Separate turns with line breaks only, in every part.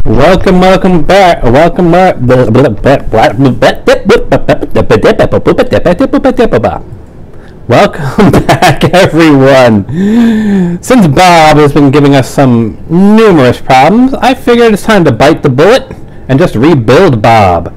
Welcome back. Welcome back, everyone. Since Bob has been giving us some numerous problems, I figured it's time to bite the bullet and just rebuild Bob.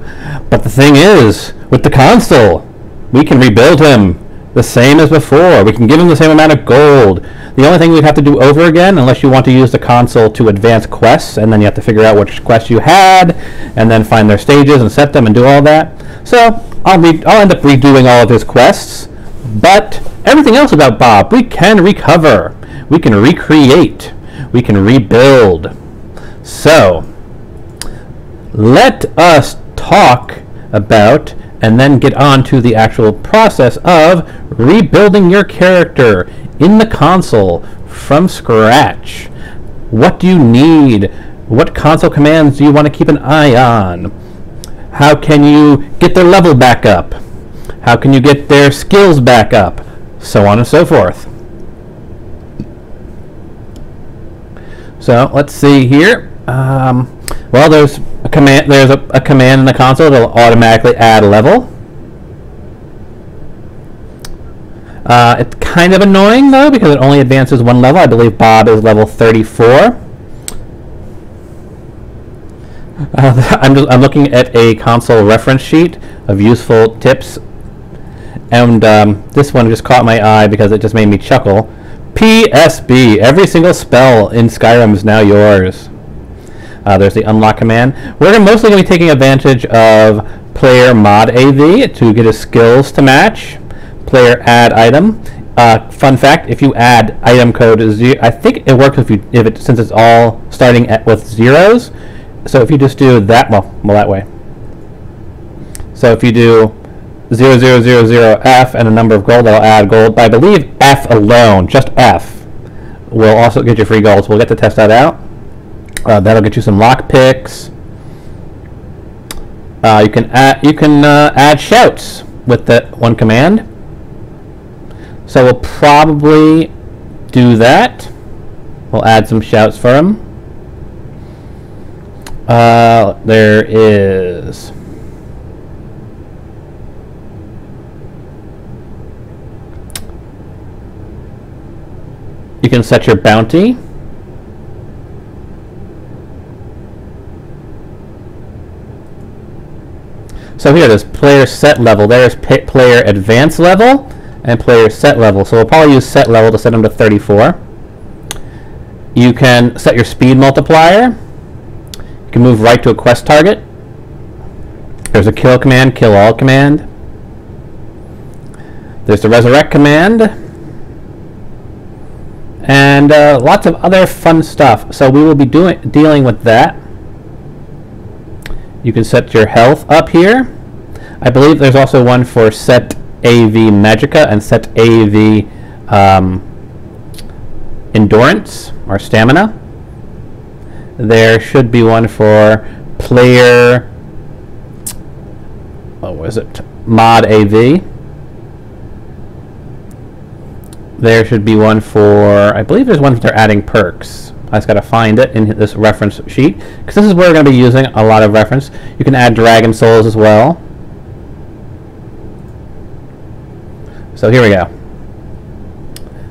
But the thing is, with the console, we can rebuild him the same as before. We can give him the same amount of gold. The only thing we'd have to do over again, unless you want to use the console to advance quests, and then you have to figure out which quests you had, and then find their stages and set them and do all that. So I'll end up redoing all of his quests, but everything else about Bob, we can recover, we can recreate, we can rebuild. So let us talk about and then get on to the actual process of rebuilding your character in the console from scratch. What do you need? What console commands do you want to keep an eye on? How can you get their level back up? How can you get their skills back up? So on and so forth. So let's see here. Well, there's a command. There's a command in the console that'll automatically add a level. It's kind of annoying though because it only advances one level. I believe Bob is level 34. I'm looking at a console reference sheet of useful tips, and this one just caught my eye because it just made me chuckle. PSB. Every single spell in Skyrim is now yours. There's the unlock command. We're mostly going to be taking advantage of player mod AV to get his skills to match. Player add item. Fun fact: if you add item code, I think it works since it's all starting with zeros. So if you just do that, well that way. So if you do 0000F and a number of gold, that'll add gold. But I believe F alone, just F, will also get you free gold. So we'll get to test that out. That'll get you some lock picks. You can add shouts with that one command. So we'll probably do that. We'll add some shouts for him. There is you can set your bounty. So here, there's player set level. There's player advance level and player set level. So we'll probably use set level to set them to 34. You can set your speed multiplier. You can move right to a quest target. There's a kill command, kill all command. There's the resurrect command. And lots of other fun stuff. So we will be dealing with that. You can set your health up here. I believe there's also one for set AV Magica and set AV Endurance or Stamina. There should be one for player, what was it? Mod AV. There should be one for, I believe there's one for adding perks. I just got to find it in this reference sheet because this is where we're going to be using a lot of reference. You can add Dragon Souls as well. So here we go.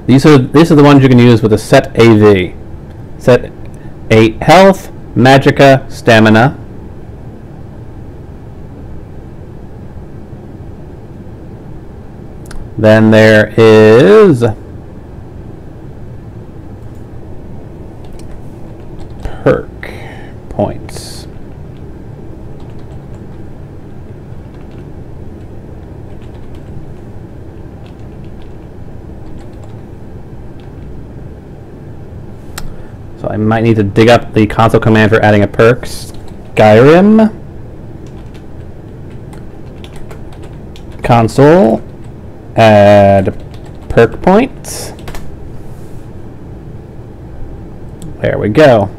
These are the ones you can use with a set AV. Set a health, Magica, Stamina. Then there is perk points. So I might need to dig up the console command for adding a perk. Skyrim console add perk points. There we go.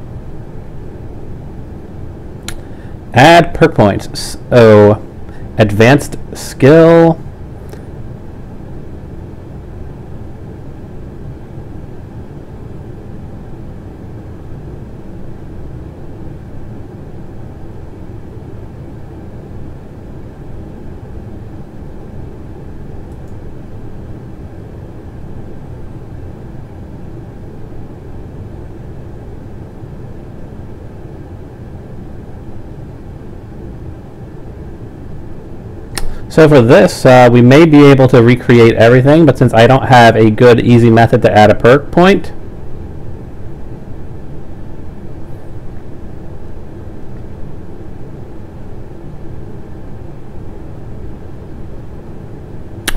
Add perk points. So advanced skill. So for this, we may be able to recreate everything, but since I don't have a good, easy method to add a perk point,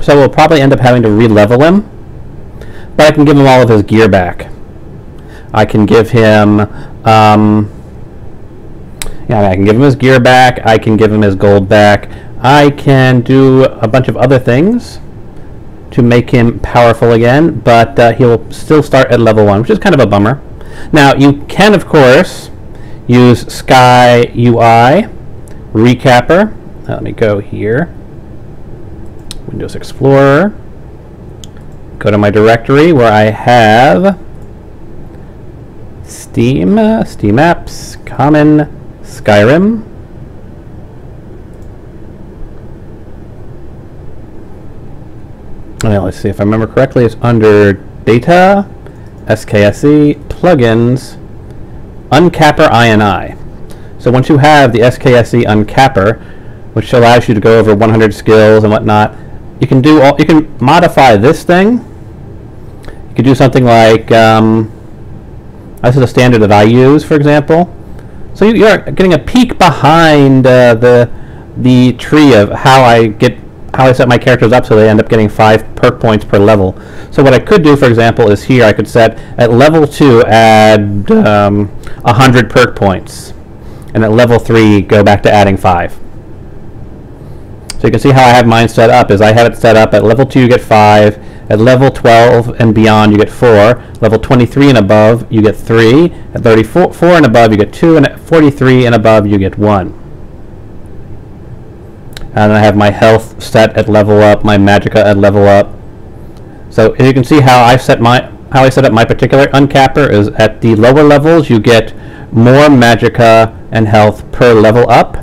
so we'll probably end up having to re-level him, but I can give him all of his gear back. I can give him, I can give him his gear back, I can give him his gold back, I can do a bunch of other things to make him powerful again, but he'll still start at level 1, which is kind of a bummer. Now, you can, of course, use Sky UI Recapper. Let me go here. Windows Explorer. Go to my directory where I have Steam, Steam Apps, Common, Skyrim. Well, let's see if I remember correctly. It's under Data, SKSE, Plugins, Uncapper INI. So once you have the SKSE Uncapper, which allows you to go over 100 skills and whatnot, you can do you can modify this thing. You could do something like this is a standard that I use, for example. So you're getting a peek behind the tree of how I set my characters up so they end up getting 5 perk points per level. So what I could do, for example, is here I could set at level 2 add 100 perk points, and at level 3 go back to adding 5. So you can see how I have mine set up is I have it set up at level 2 you get 5, at level 12 and beyond you get 4, level 23 and above you get 3, at 34 and above you get 2, and at 43 and above you get 1. And I have my health set at level up, my magicka at level up. So you can see how I set up my particular uncapper is at the lower levels you get more magicka and health per level up.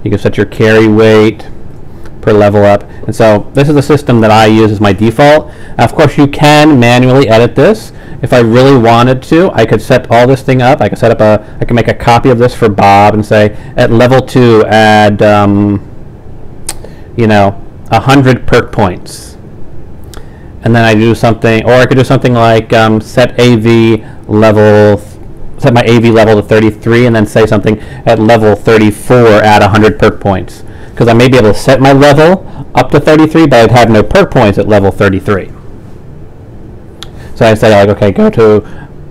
You can set your carry weight per level up. And so this is the system that I use as my default. Now, of course, you can manually edit this. If I really wanted to, I could set all this thing up. I could set up I can make a copy of this for Bob and say, at level 2, add, 100 perk points. And then I do something, or I could do something like set my AV level to 33 and then say something at level 34 add 100 perk points, because I may be able to set my level up to 33 but I'd have no perk points at level 33. So I say, like, okay, go to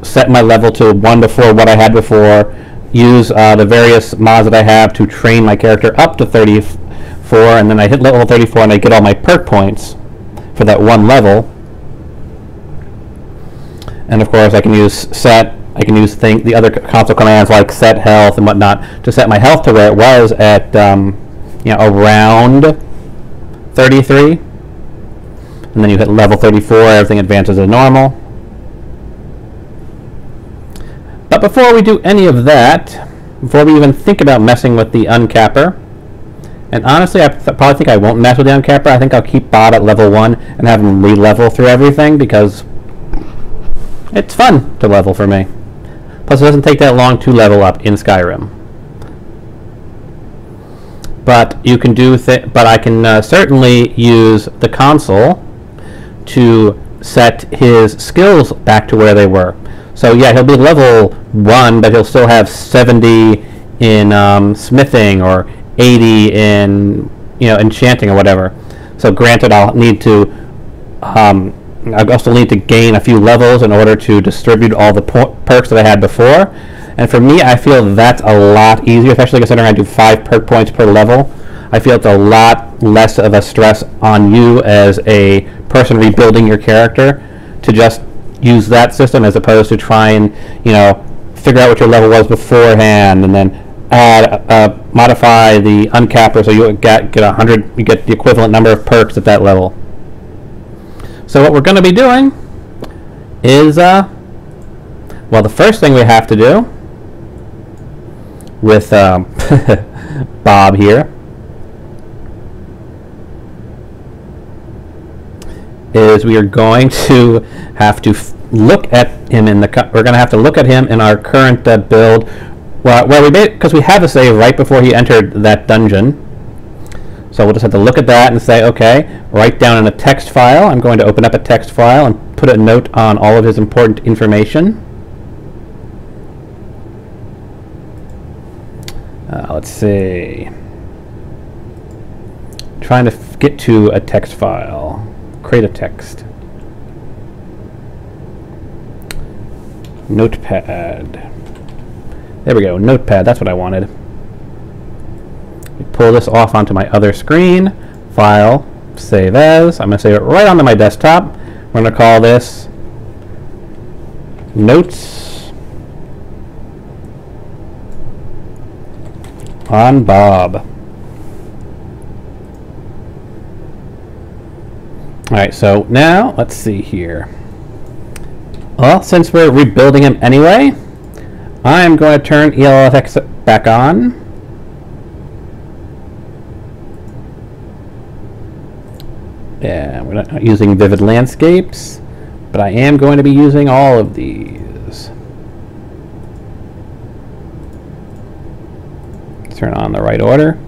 set my level to 1 before what I had before, use the various mods that I have to train my character up to 34, and then I hit level 34 and I get all my perk points for that one level. And of course I can use the other console commands like set health and whatnot to set my health to where it was at around 33, and then you hit level 34, everything advances to normal. But before we do any of that, before we even think about messing with the uncapper, and honestly I probably think I won't mess with the uncapper. I think I'll keep Bob at level 1 and have him re-level through everything because it's fun to level for me. Plus, it doesn't take that long to level up in Skyrim. But you can but I can certainly use the console to set his skills back to where they were. So yeah, he'll be level 1, but he'll still have 70 in smithing or 80 in enchanting or whatever. So granted, I'll need to I also need to gain a few levels in order to distribute all the perks that I had before. And for me, I feel that's a lot easier, especially considering I do 5 perk points per level. I feel it's a lot less of a stress on you as a person rebuilding your character to just use that system as opposed to try and, figure out what your level was beforehand and then add, modify the uncapper so you get 100, you get the equivalent number of perks at that level. So what we're going to be doing is, well, the first thing we have to do with Bob here is we are going to have to look at him in the. We're going to have to look at him in our current build, where we because we have a save right before he entered that dungeon. So we'll just have to look at that and say, okay, write down in a text file. I'm going to open up a text file and put a note on all of his important information. Let's see. Trying to get to a text file. Create a text. Notepad. There we go, Notepad, that's what I wanted. Pull this off onto my other screen. File, save as. I'm going to save it right onto my desktop. We're going to call this Notes on Bob. Alright, so now, let's see here. Well, since we're rebuilding him anyway, I'm going to turn ELFX back on. Yeah, we're not using vivid landscapes, but I am going to be using all of these. Turn on the right order.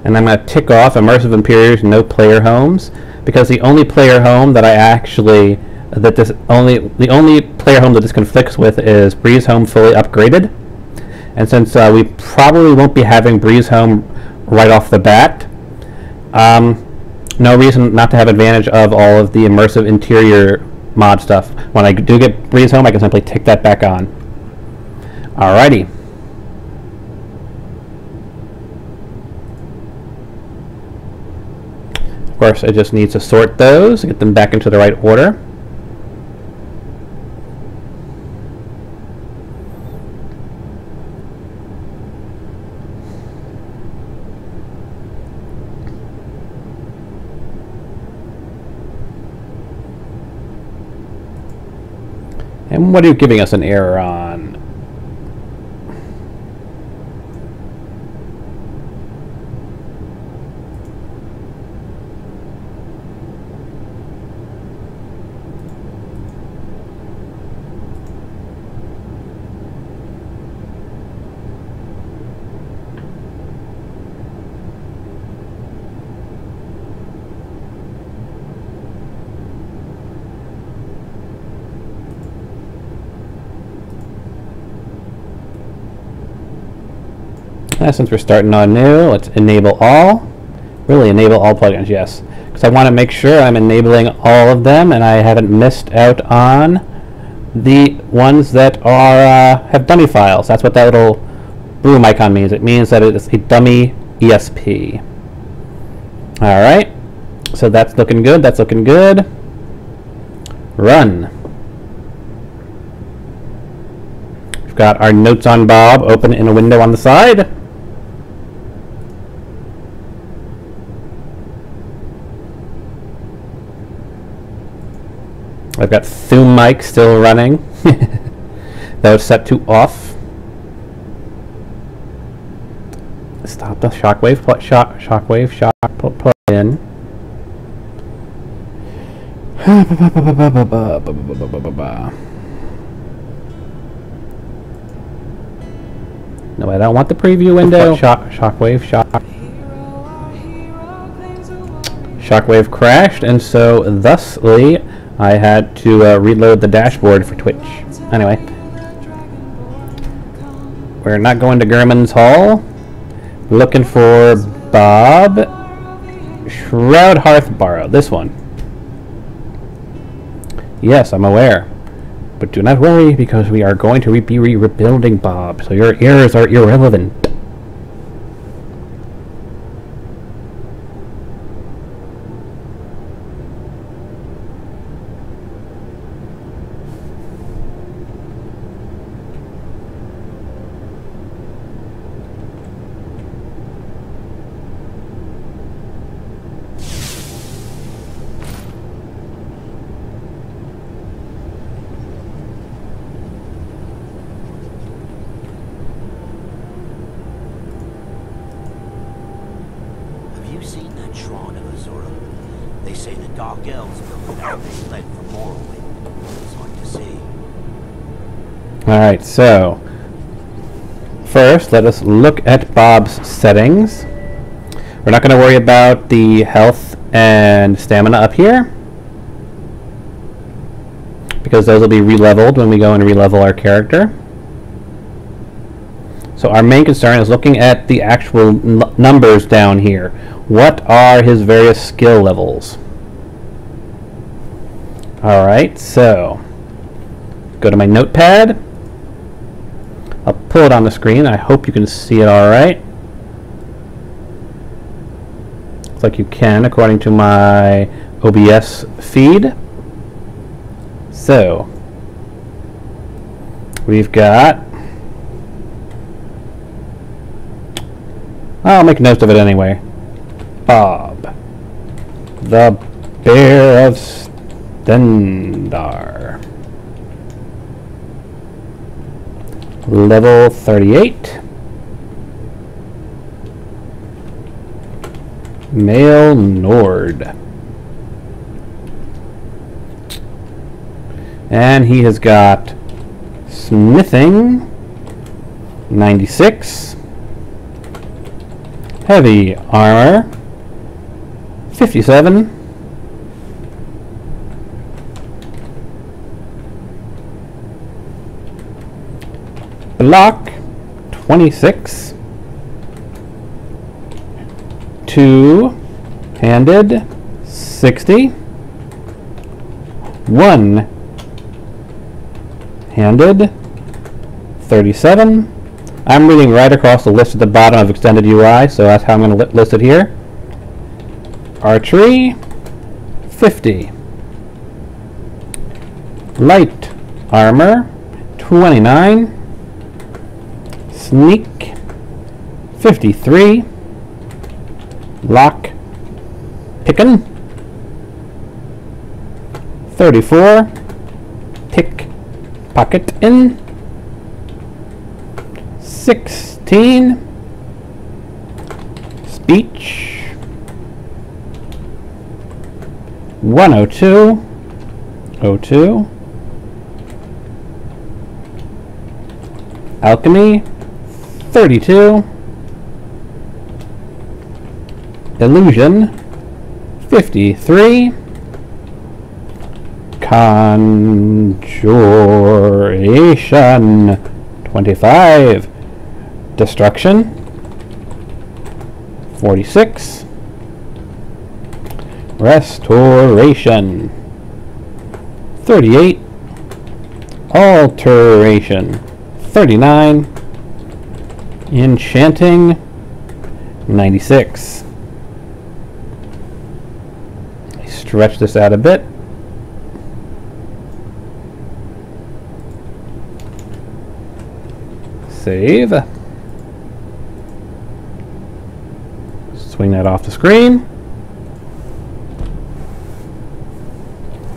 And I'm going to tick off Immersive Interiors, no player homes, because the only player home that the only player home that this conflicts with is Breeze Home fully upgraded. And since we probably won't be having Breeze Home right off the bat, no reason not to have advantage of all of the Immersive Interior mod stuff. When I do get Breeze Home, I can simply tick that back on. Alrighty. Of course, it just needs to sort those, get them back into the right order. And what are you giving us an error on? Since we're starting on new, let's enable all. Really enable all plugins, yes. Because I want to make sure I'm enabling all of them and I haven't missed out on the ones that are have dummy files. That's what that little boom icon means. It means that it's a dummy ESP. Alright, so that's looking good, that's looking good. Run. We've got our Notes on Bob open in a window on the side. I've got Zoom mic still running. That was set to off. Stop the shockwave plug in. No, I don't want the preview window. Shockwave crashed, and so thusly I had to reload the dashboard for Twitch. Anyway, we're not going to German's Hall. Looking for Bob. Shroud Hearth Borrow. This one. Yes, I'm aware. But do not worry, because we are going to be rebuilding Bob, so your errors are irrelevant.
dark elves built it out they fled from Morrowind. It's hard to see.
Alright, so first let us look at Bob's settings. We're not going to worry about the health and stamina up here, because those will be re-leveled when we go and re-level our character. So our main concern is looking at the actual numbers down here. What are his various skill levels? Alright, so go to my notepad. I'll pull it on the screen. I hope you can see it alright. Looks like you can, according to my OBS feed. So we've got, I'll make notes of it anyway. Bob, the Bear of Stendarr. Level 38. Male Nord. And he has got smithing 96. Heavy armor 57. Block 26. Two-handed 60. One-handed 37. I'm reading right across the list at the bottom of Extended UI, so that's how I'm going to list it here. Archery 50. Light armor 29. Sneak 53. Lock pickin' 34. Pick pocket in 16. Speech 102. 02. Alchemy 32. Illusion 53. Conjuration 25. Destruction 46. Restoration 38. Alteration 39. Enchanting 96. Stretch this out a bit. Save. Swing that off the screen.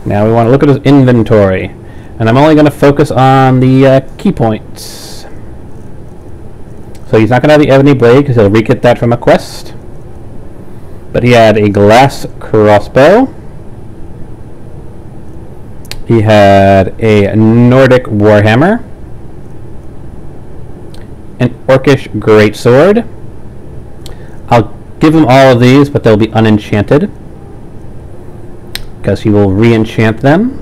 Now we want to look at his inventory, and I'm only going to focus on the key points. So he's not going to have the ebony blade because he'll re-get that from a quest. But he had a glass crossbow. He had a Nordic warhammer, an orcish greatsword. I'll give him all of these, but they'll be unenchanted because he will re-enchant them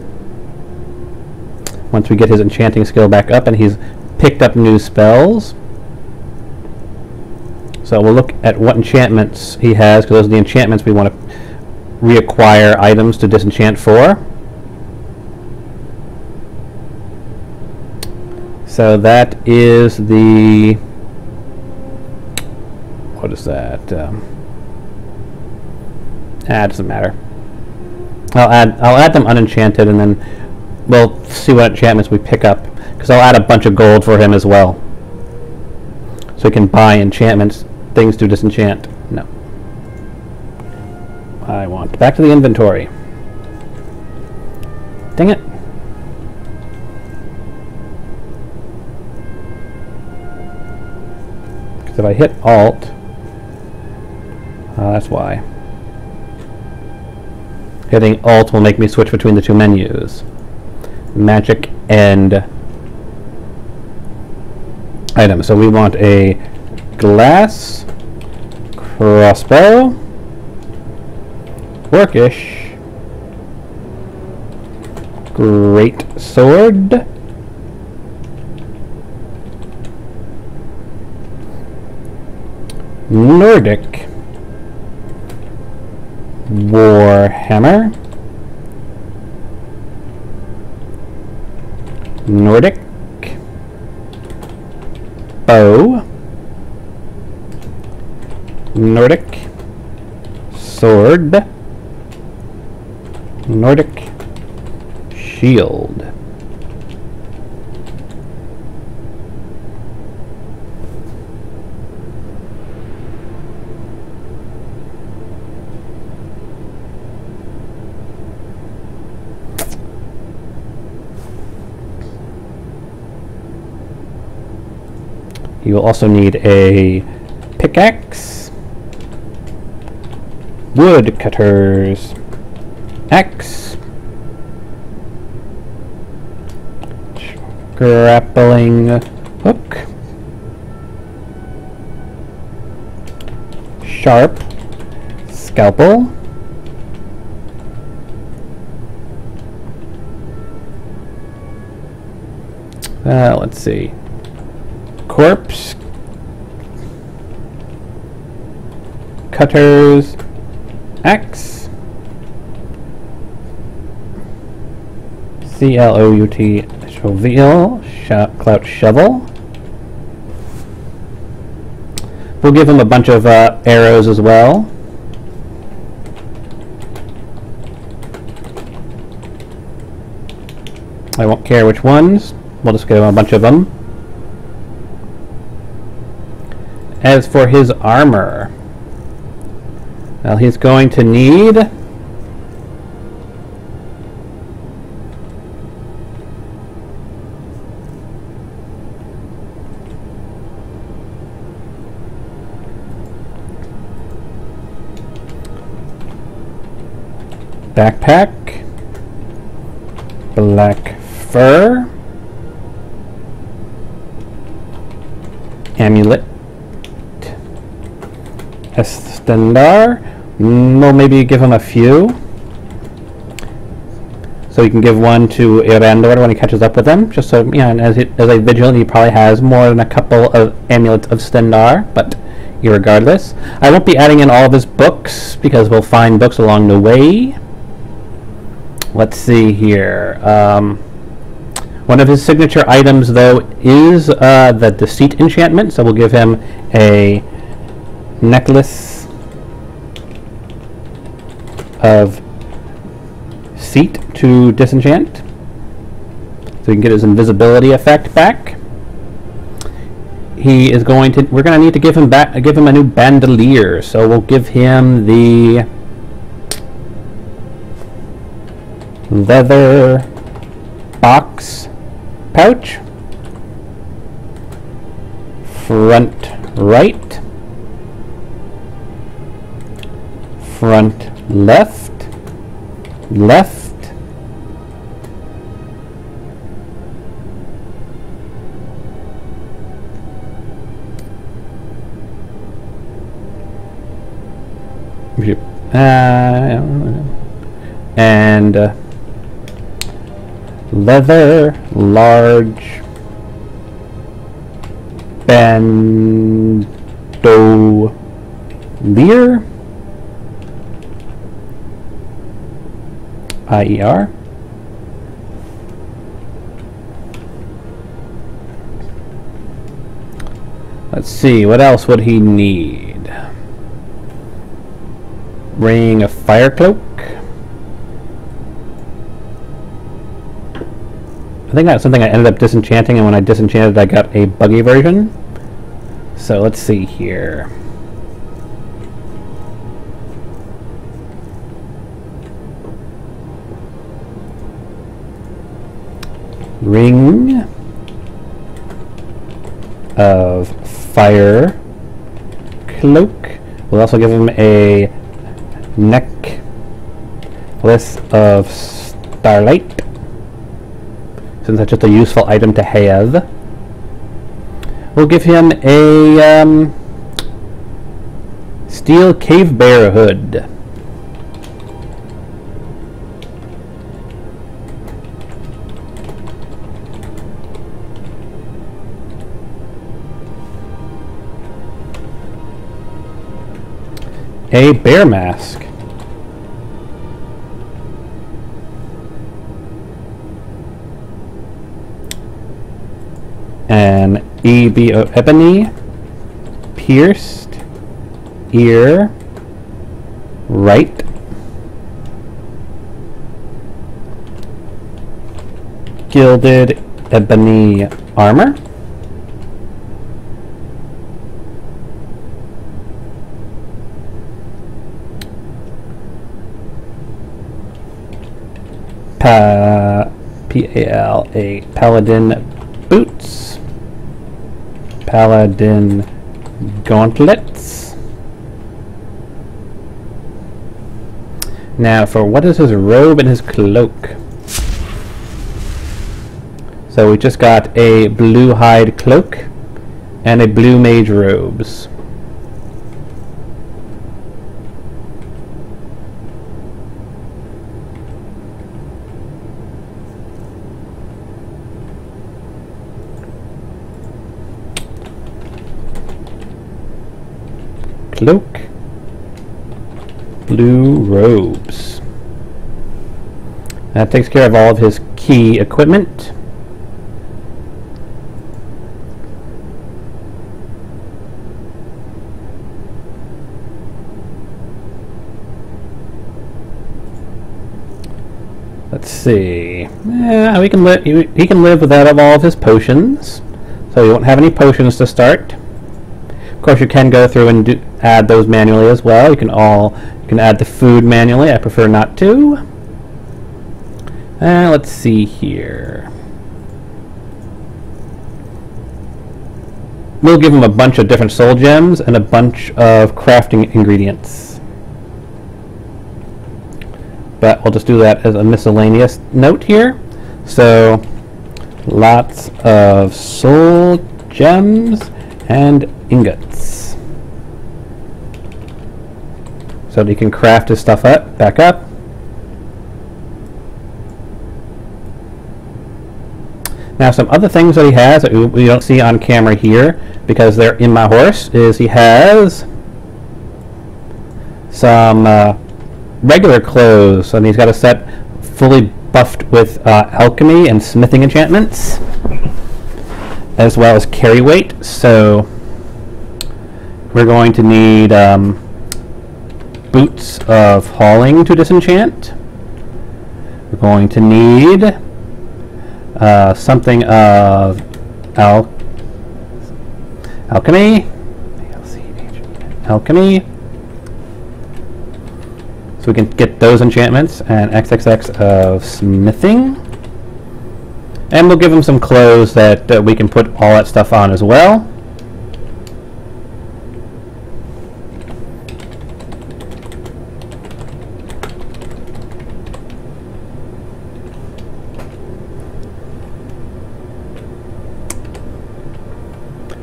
once we get his enchanting skill back up and he's picked up new spells. So we'll look at what enchantments he has, because those are the enchantments we want to reacquire items to disenchant for. So that is the, what is that? It doesn't matter. I'll add them unenchanted, and then we'll see what enchantments we pick up, because I'll add a bunch of gold for him as well, so he can buy enchantments, things to disenchant. No. I want back to the inventory. Dang it. Because if I hit Alt, that's why. Hitting Alt will make me switch between the two menus. Magic and item. So we want a glass crossbow, orcish, great sword, Nordic, warhammer, Nordic, bow, Nordic, sword, Nordic, shield. You will also need a pickaxe, wood cutters, axe, grappling hook, sharp, scalpel, let's see, corpse, cutters, axe, C-L-O-U-T, clout shovel. We'll give him a bunch of arrows as well. I won't care which ones. We'll just give him a bunch of them. As for his armor, well, he's going to need backpack, black fur, amulet, Estendar. We'll maybe give him a few. So you can give one to Irandor when he catches up with him, just so, you know, and as a vigilant, he probably has more than a couple of amulets of Stendar, but irregardless. I won't be adding in all of his books, because we'll find books along the way. Let's see here. One of his signature items, though, is the Deceit enchantment, so we'll give him a necklace of Deceit to disenchant, so he can get his invisibility effect back. He is going to. We're going to need to give him a new bandolier, so we'll give him the leather box pouch, front right, front left, left, and leather large bandolier, IER. Let's see, what else would he need? Bring a fire cloak. I think that's something I ended up disenchanting, and when I disenchanted I got a buggy version. So let's see here. Ring of fire cloak. We'll also give him a neck Bliss of Starlight, since that's just a useful item to have. We'll give him a Steel Cave Bear hood. A bear mask. An EBO ebony pierced ear right. Gilded ebony armor. P-A-L-A Paladin boots. Paladin gauntlets. Now for what is his robe and his cloak? So we just got a blue hide cloak and a blue mage robes. Cloak, blue robes. That takes care of all of his key equipment. Let's see. Yeah, we can he can live without all of his potions, so you won't have any potions to start. Of course, you can go through and add those manually as well. You can add the food manually. I prefer not to. Let's see here. We'll give him a bunch of different soul gems and a bunch of crafting ingredients. But we'll just do that as a miscellaneous note here. So, lots of soul gems and ingots, so that he can craft his stuff back up. Now some other things that he has that we don't see on camera here because they're in my horse is he has some regular clothes, and he's got a set fully buffed with alchemy and smithing enchantments, as well as carry weight. So we're going to need boots of hauling to disenchant. We're going to need something of alchemy. Alchemy. So we can get those enchantments, and XXX of smithing. And we'll give him some clothes that we can put all that stuff on as well.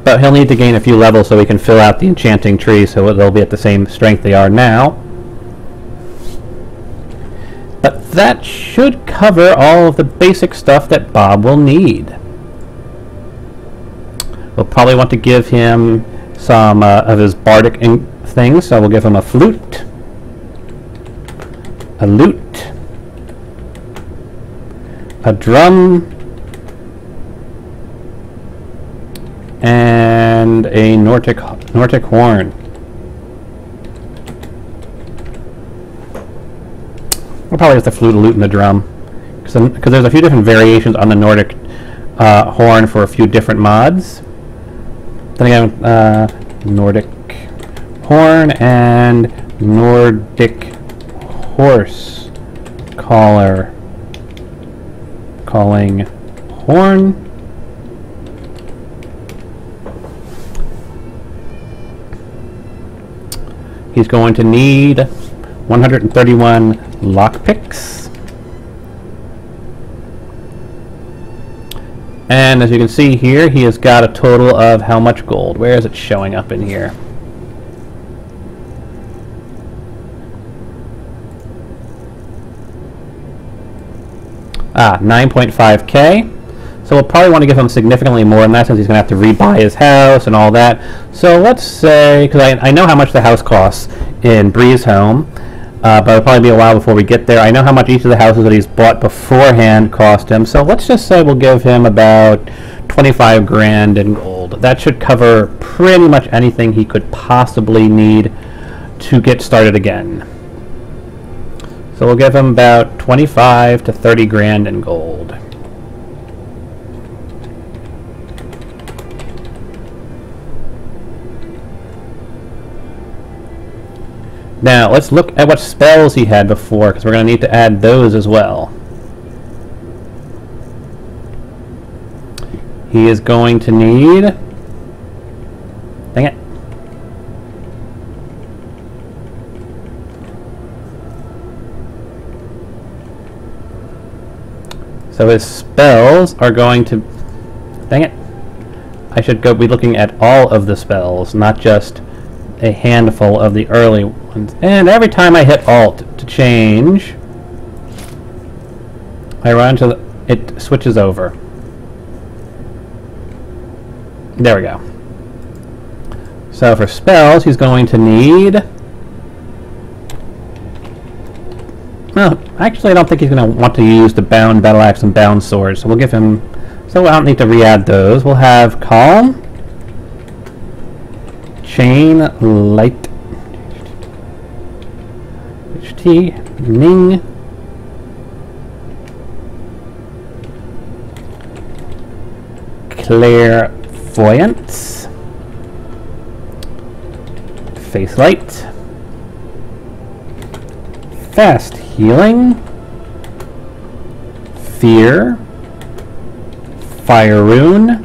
But he'll need to gain a few levels so we can fill out the enchanting tree so they'll be at the same strength they are now. But that should cover all of the basic stuff that Bob will need. We'll probably want to give him some of his bardic things, so we'll give him a flute, a lute, a drum, and a Nordic horn. Or probably just the flute, a lute, and the drum, because there's a few different variations on the Nordic horn for a few different mods. Then again, Nordic horn and Nordic horse calling horn. He's going to need 131 lockpicks. And as you can see here, he has got a total of how much gold? Where is it showing up in here? Ah, 9.5k. So we'll probably want to give him significantly more than that since he's going to have to rebuy his house and all that. So let's say, because I know how much the house costs in Breeze Home, but it'll probably be a while before we get there. I know how much each of the houses that he's bought beforehand cost him. So let's just say we'll give him about 25 grand in gold. That should cover pretty much anything he could possibly need to get started again. So we'll give him about 25 to 30 grand in gold. Now, let's look at what spells he had before, because we're going to need to add those as well. He is going to need... Dang it. So his spells are going to... Dang it. I should be looking at all of the spells, not just a handful of the early ones. And every time I hit Alt to change, I run to the... It switches over. There we go. So for spells, he's going to need... Well, actually I don't think he's going to want to use the Bound Battle Axe and Bound Sword, so we'll give him... So I don't need to re-add those. We'll have Calm, Chain, Light, HT, Ning, Clairvoyance, Face Light, Fast Healing, Fear, Fire Rune,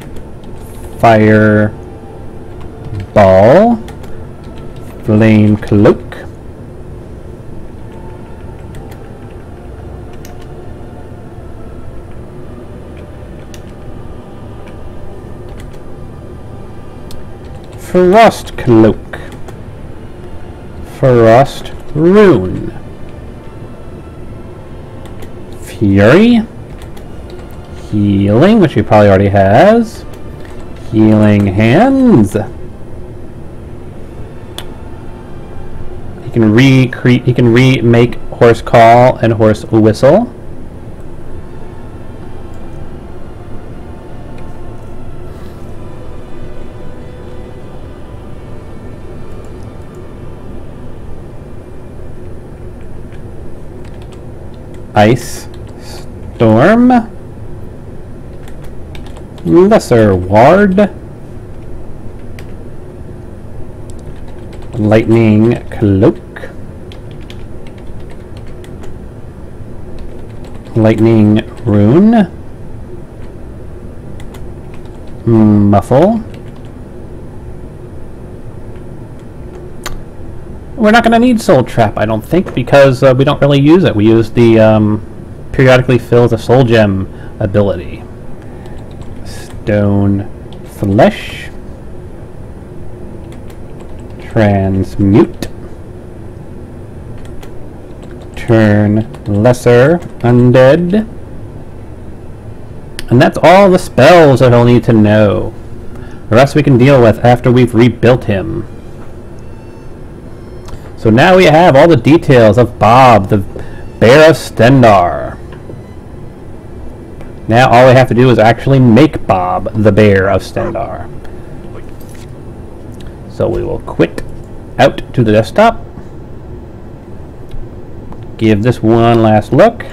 Fire Ball, Flame Cloak, Frost Cloak, Frost Rune, Fury, Healing, which he probably already has, Healing Hands. He can remake Horse Call and Horse Whistle. Ice Storm, Lesser Ward, Lightning Cloak, Lightning Rune, Muffle. We're not going to need Soul Trap, I don't think, because we don't really use it. We use the periodically fill the Soul Gem ability. Stone Flesh, Transmute, Turn Lesser Undead, and that's all the spells that he'll need to know. The rest we can deal with after we've rebuilt him. So now we have all the details of Bob, the Bear of Stendarr. Now all we have to do is actually make Bob the Bear of Stendarr. So we will quit out to the desktop. Give this one last look.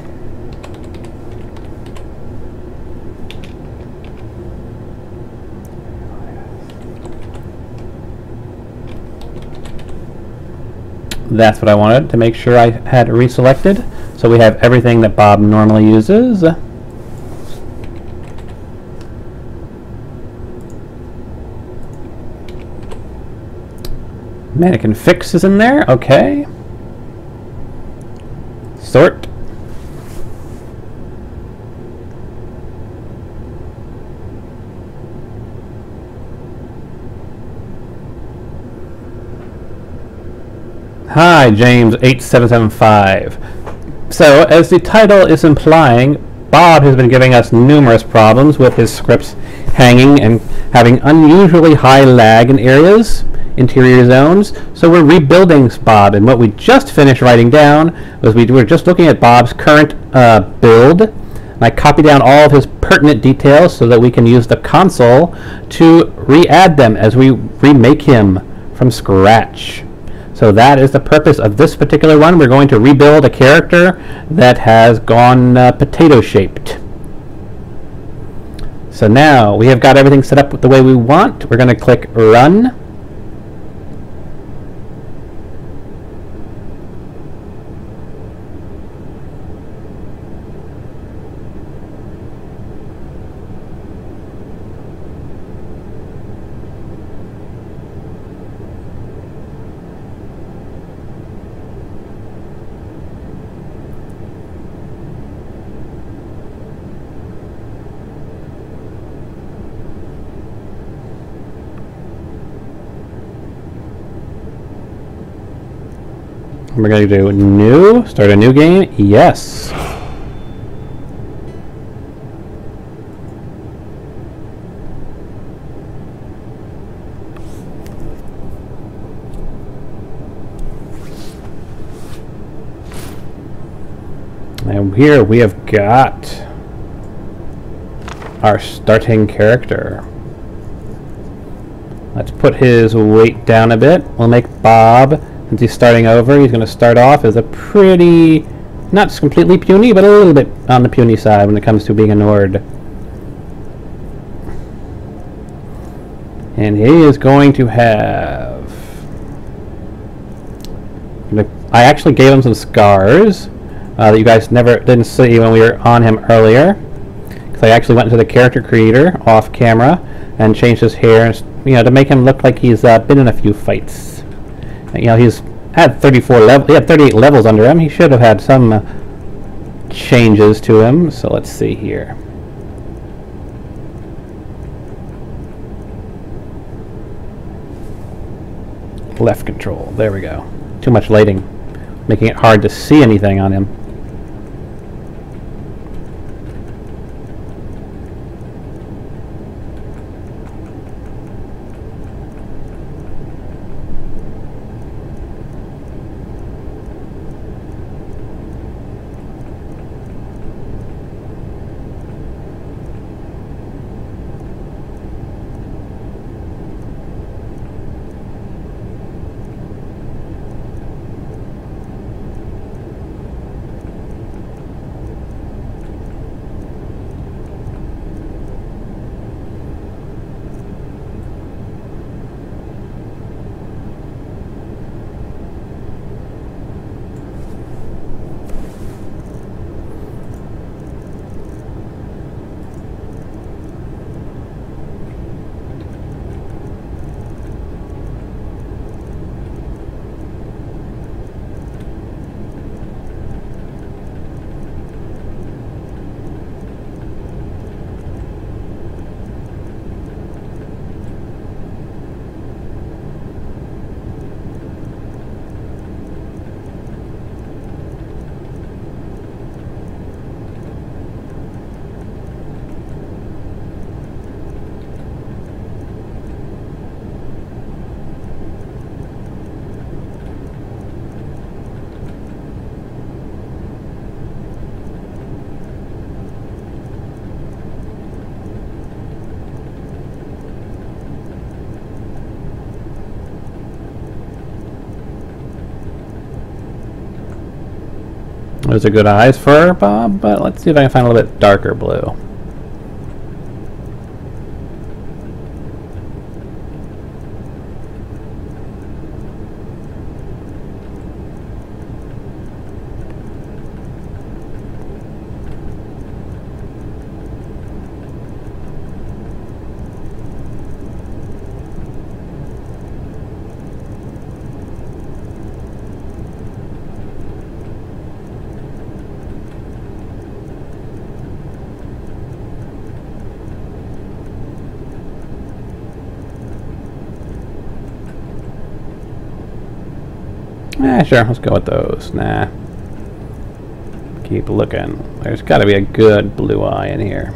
That's what I wanted, to make sure I had reselected. So we have everything that Bob normally uses. Mannequin Fix is in there, okay. Sort. Hi, James8775. So, as the title is implying, Bob has been giving us numerous problems with his scripts hanging and having unusually high lag in areas, interior zones. So we're rebuilding Bob, and what we just finished writing down was we were just looking at Bob's current build, and I copied down all of his pertinent details so that we can use the console to re-add them as we remake him from scratch. So that is the purpose of this particular one. We're going to rebuild a character that has gone potato-shaped. So now we have got everything set up the way we want. We're going to click Run. We're going to do new, start a new game. Yes. And here we have got our starting character. Let's put his weight down a bit. We'll make Bob, since he's starting over, he's going to start off as a pretty, not completely puny, but a little bit on the puny side when it comes to being a Nord. And he is going to have... I actually gave him some scars that you guys didn't see when we were on him earlier. Because I actually went into the character creator off camera and changed his hair, to make him look like he's been in a few fights. He's had 34 levels. He had 38 levels under him. He should have had some changes to him. So let's see here. Left control. There we go. Too much lighting, making it hard to see anything on him. Those are good eyes for Bob, but let's see if I can find a little bit darker blue. Sure, let's go with those. Nah. Keep looking. There's got to be a good blue eye in here.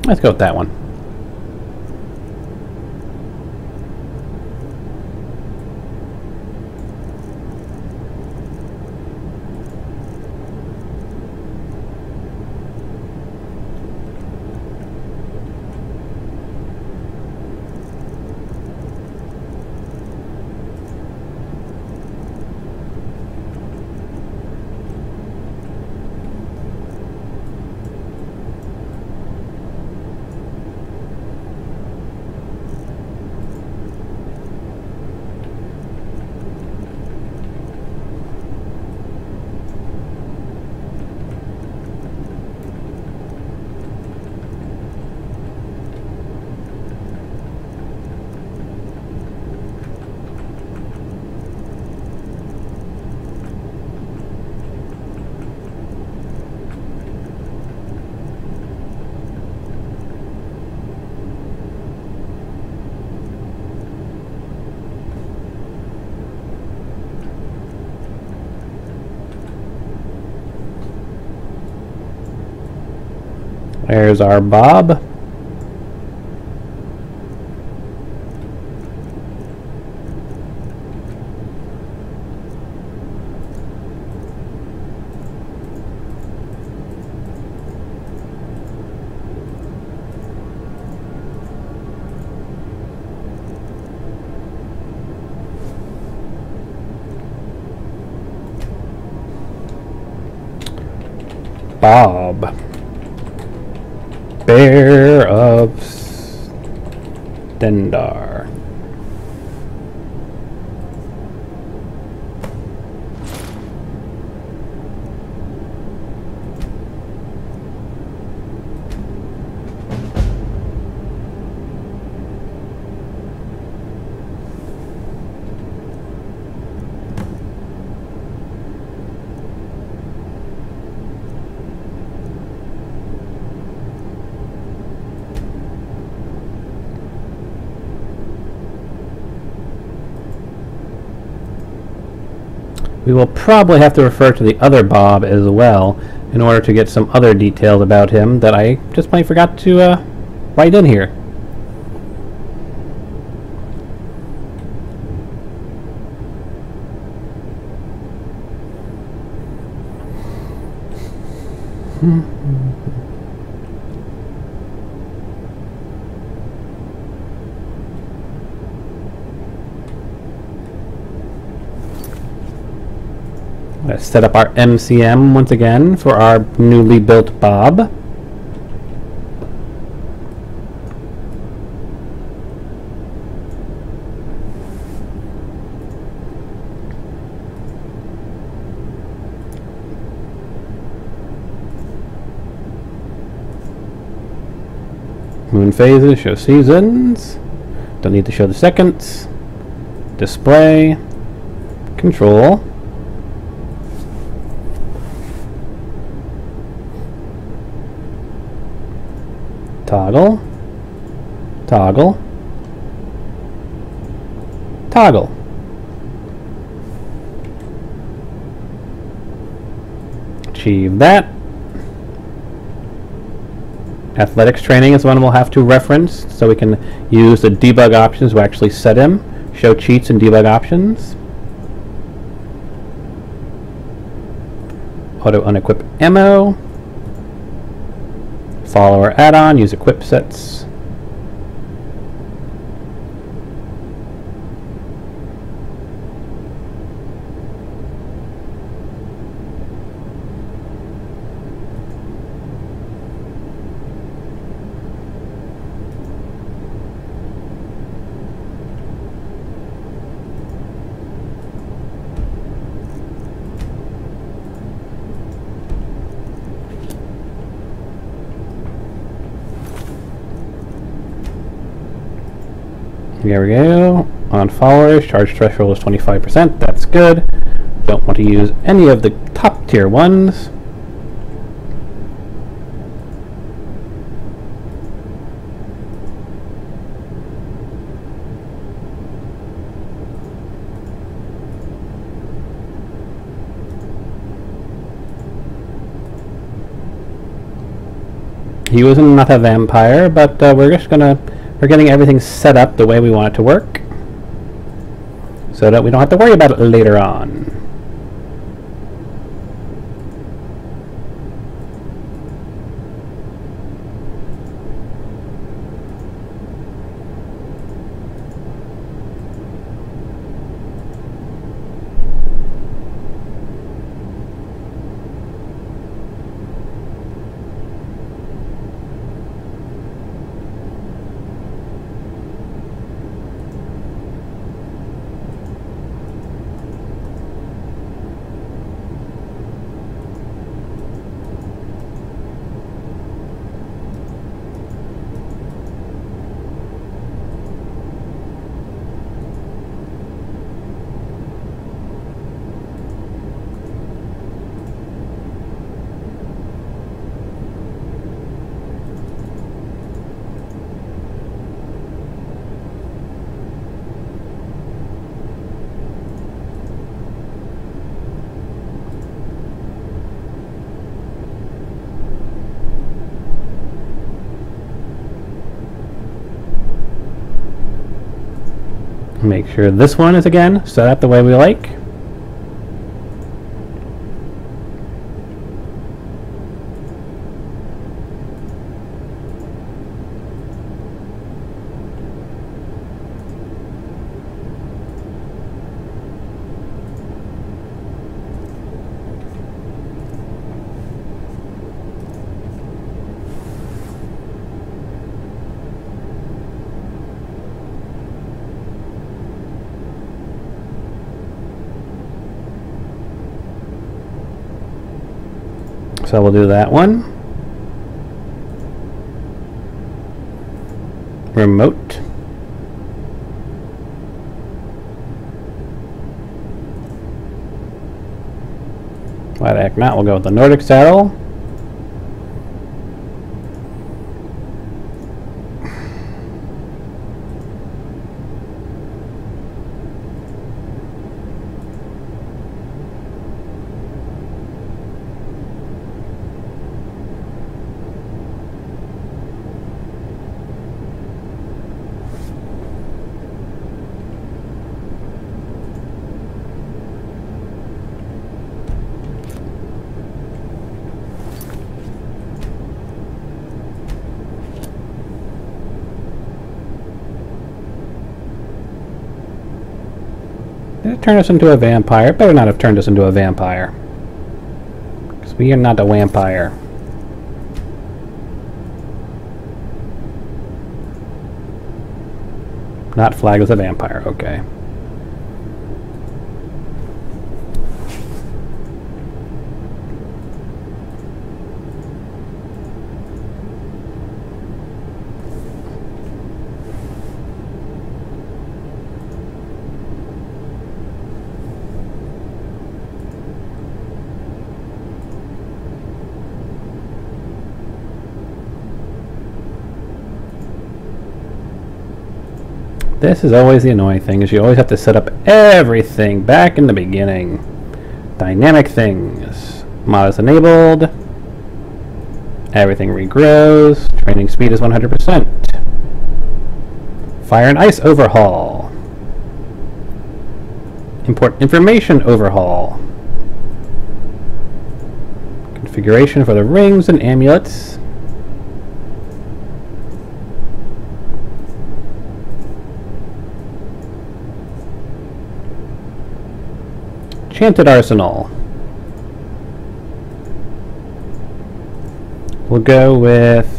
Let's go with that one. There's our Bob. Bob. Bear of Dendar. We will probably have to refer to the other Bob as well in order to get some other details about him that I just plain forgot to write in here. Let's set up our MCM once again for our newly built Bob. Moon phases, show seasons. Don't need to show the seconds. Display. Control. Toggle. Toggle. Toggle. Achieve that. Athletics training is one we'll have to reference so we can use the debug options to actually set him. Show cheats and debug options. Auto unequip ammo. Follower add-on, use equip sets. There we go. On followers, charge threshold is 25%. That's good. Don't want to use any of the top tier ones. He was not a vampire, but we're getting everything set up the way we want it to work, so that we don't have to worry about it later on. Make sure this one is again set up the way we like. So we'll do that one. Remote. Why the heck not? We'll go with the Nordic saddle. Did it turn us into a vampire? It better not have turned us into a vampire, because we are not a vampire. Not flagged as a vampire, okay. This is always the annoying thing, is you always have to set up everything back in the beginning. Dynamic things. Mod is enabled. Everything regrows. Training speed is 100%. Fire and ice overhaul. Import information overhaul. Configuration for the rings and amulets. Enchanted Arsenal. We'll go with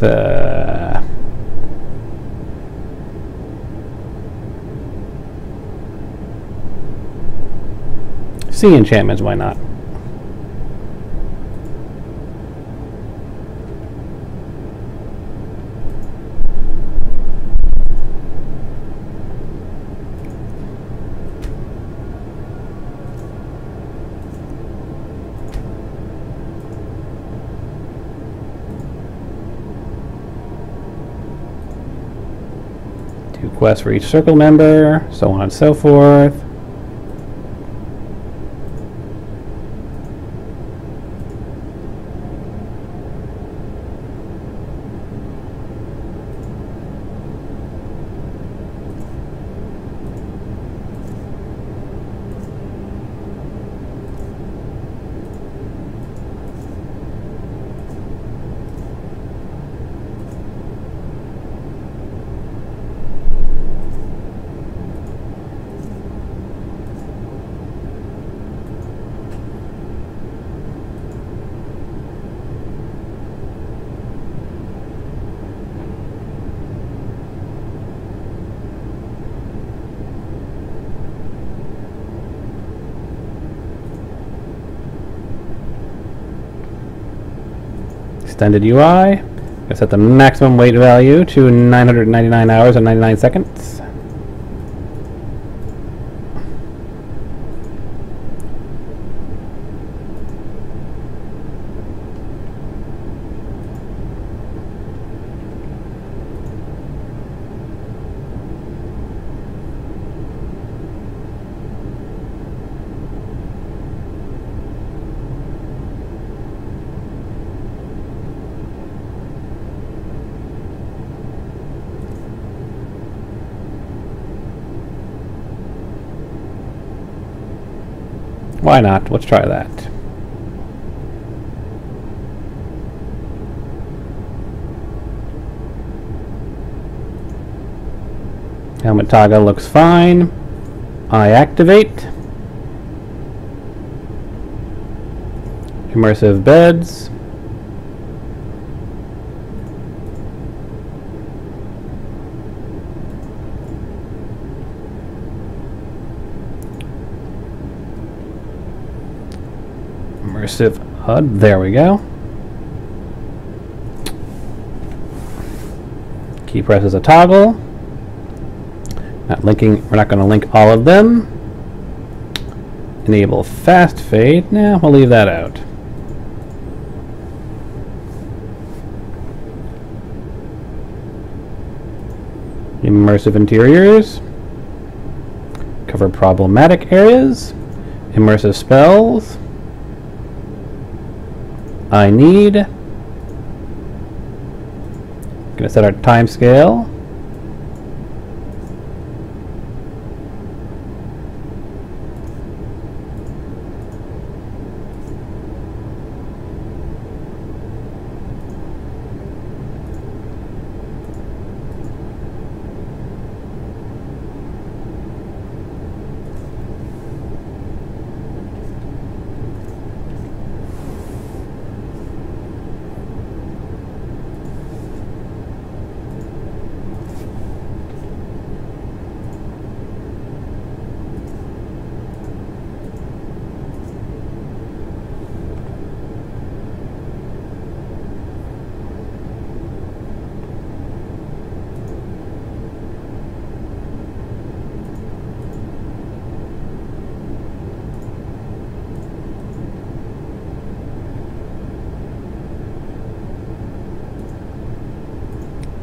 sea enchantments, why not? 2 quests for each circle member, so on and so forth. Extended UI. I set the maximum wait value to 999 hours and 99 seconds. Why not? Let's try that. Helmet toggle looks fine. I activate. Immersive beds. Immersive HUD, there we go. Key press is a toggle. Not linking, we're not going to link all of them. Enable fast fade, nah, we'll leave that out. Immersive interiors. Cover problematic areas. Immersive spells. I need. Gonna set our time scale.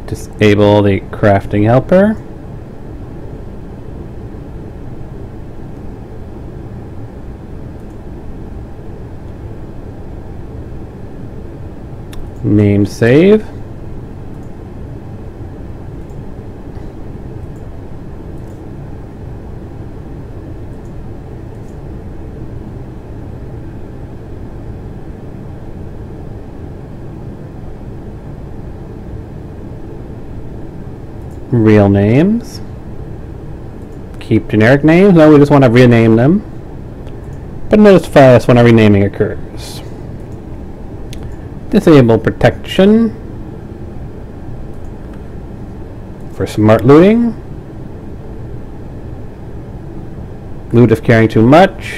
Disable the crafting helper. Name save. Real names. Keep generic names. No, we just want to rename them. But notify us when a renaming occurs. Disable protection for smart looting. Loot if carrying too much.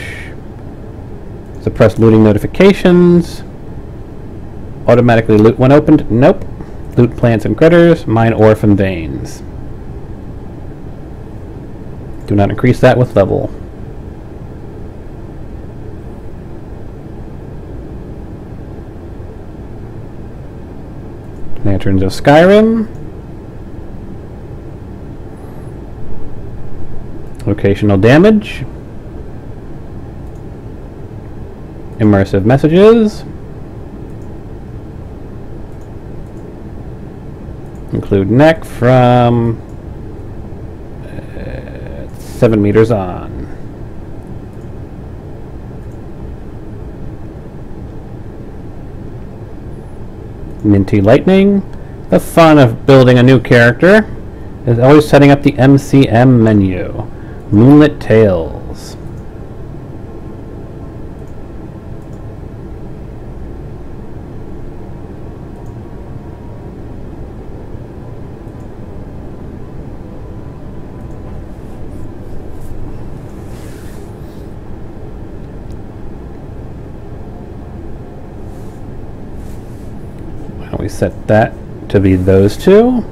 Suppress looting notifications. Automatically loot when opened. Nope. Loot plants and critters. Mine ore from veins. Do not increase that with level. Lanterns of Skyrim. Locational damage. Immersive messages. Include neck from 7 meters on. Minty Lightning. The fun of building a new character is always setting up the MCM menu. Moonlit Tales. Why don't we set that to be those two?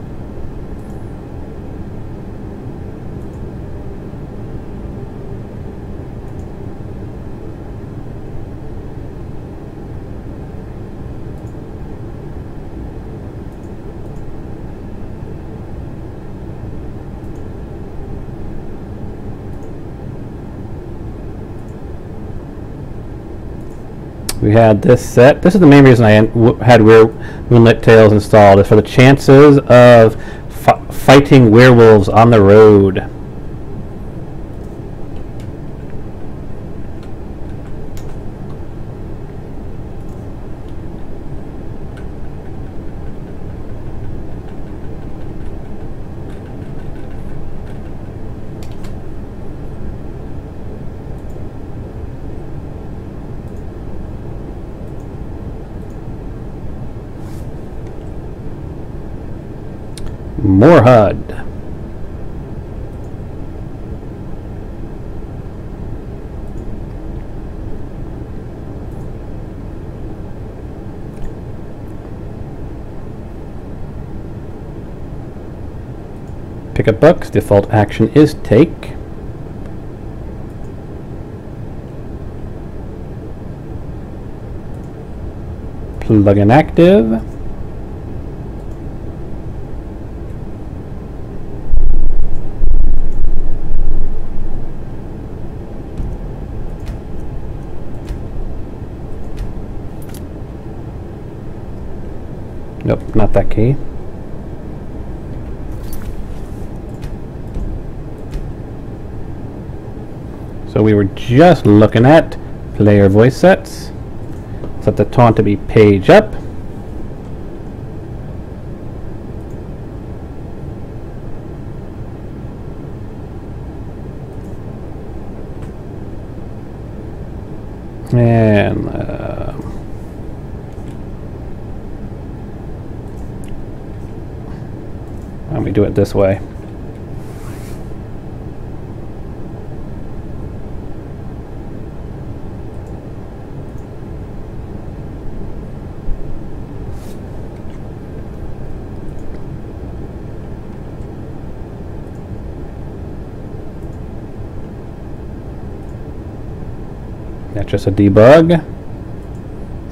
We had this set. This is the main reason I had Moonlit Tales installed, is for the chances of fighting werewolves on the road. More HUD. Pick up books. Default action is take. Plugin active. Nope, not that key. So we were just looking at player voice sets. Set the taunt to be page up. And why don't we do it this way? That's just a debug.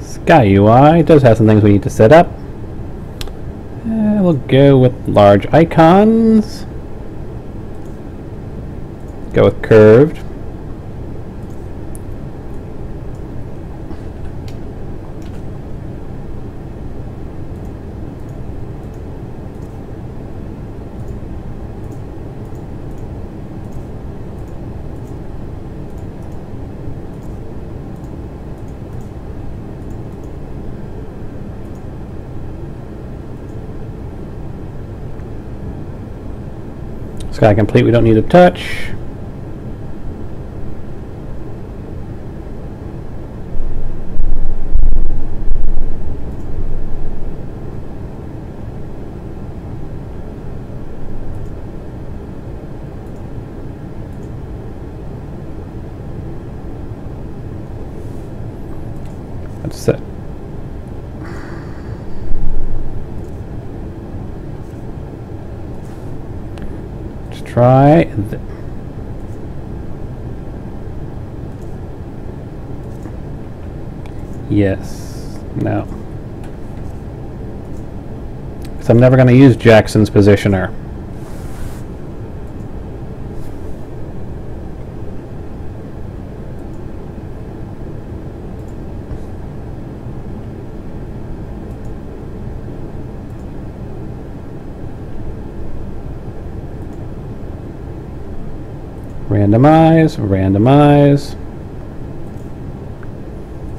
Sky UI does have some things we need to set up. We'll go with large icons. Go with curved. Sky complete, we don't need to touch. That's it. Try yes. No. So I'm never going to use Jackson's positioner. Randomize, randomize.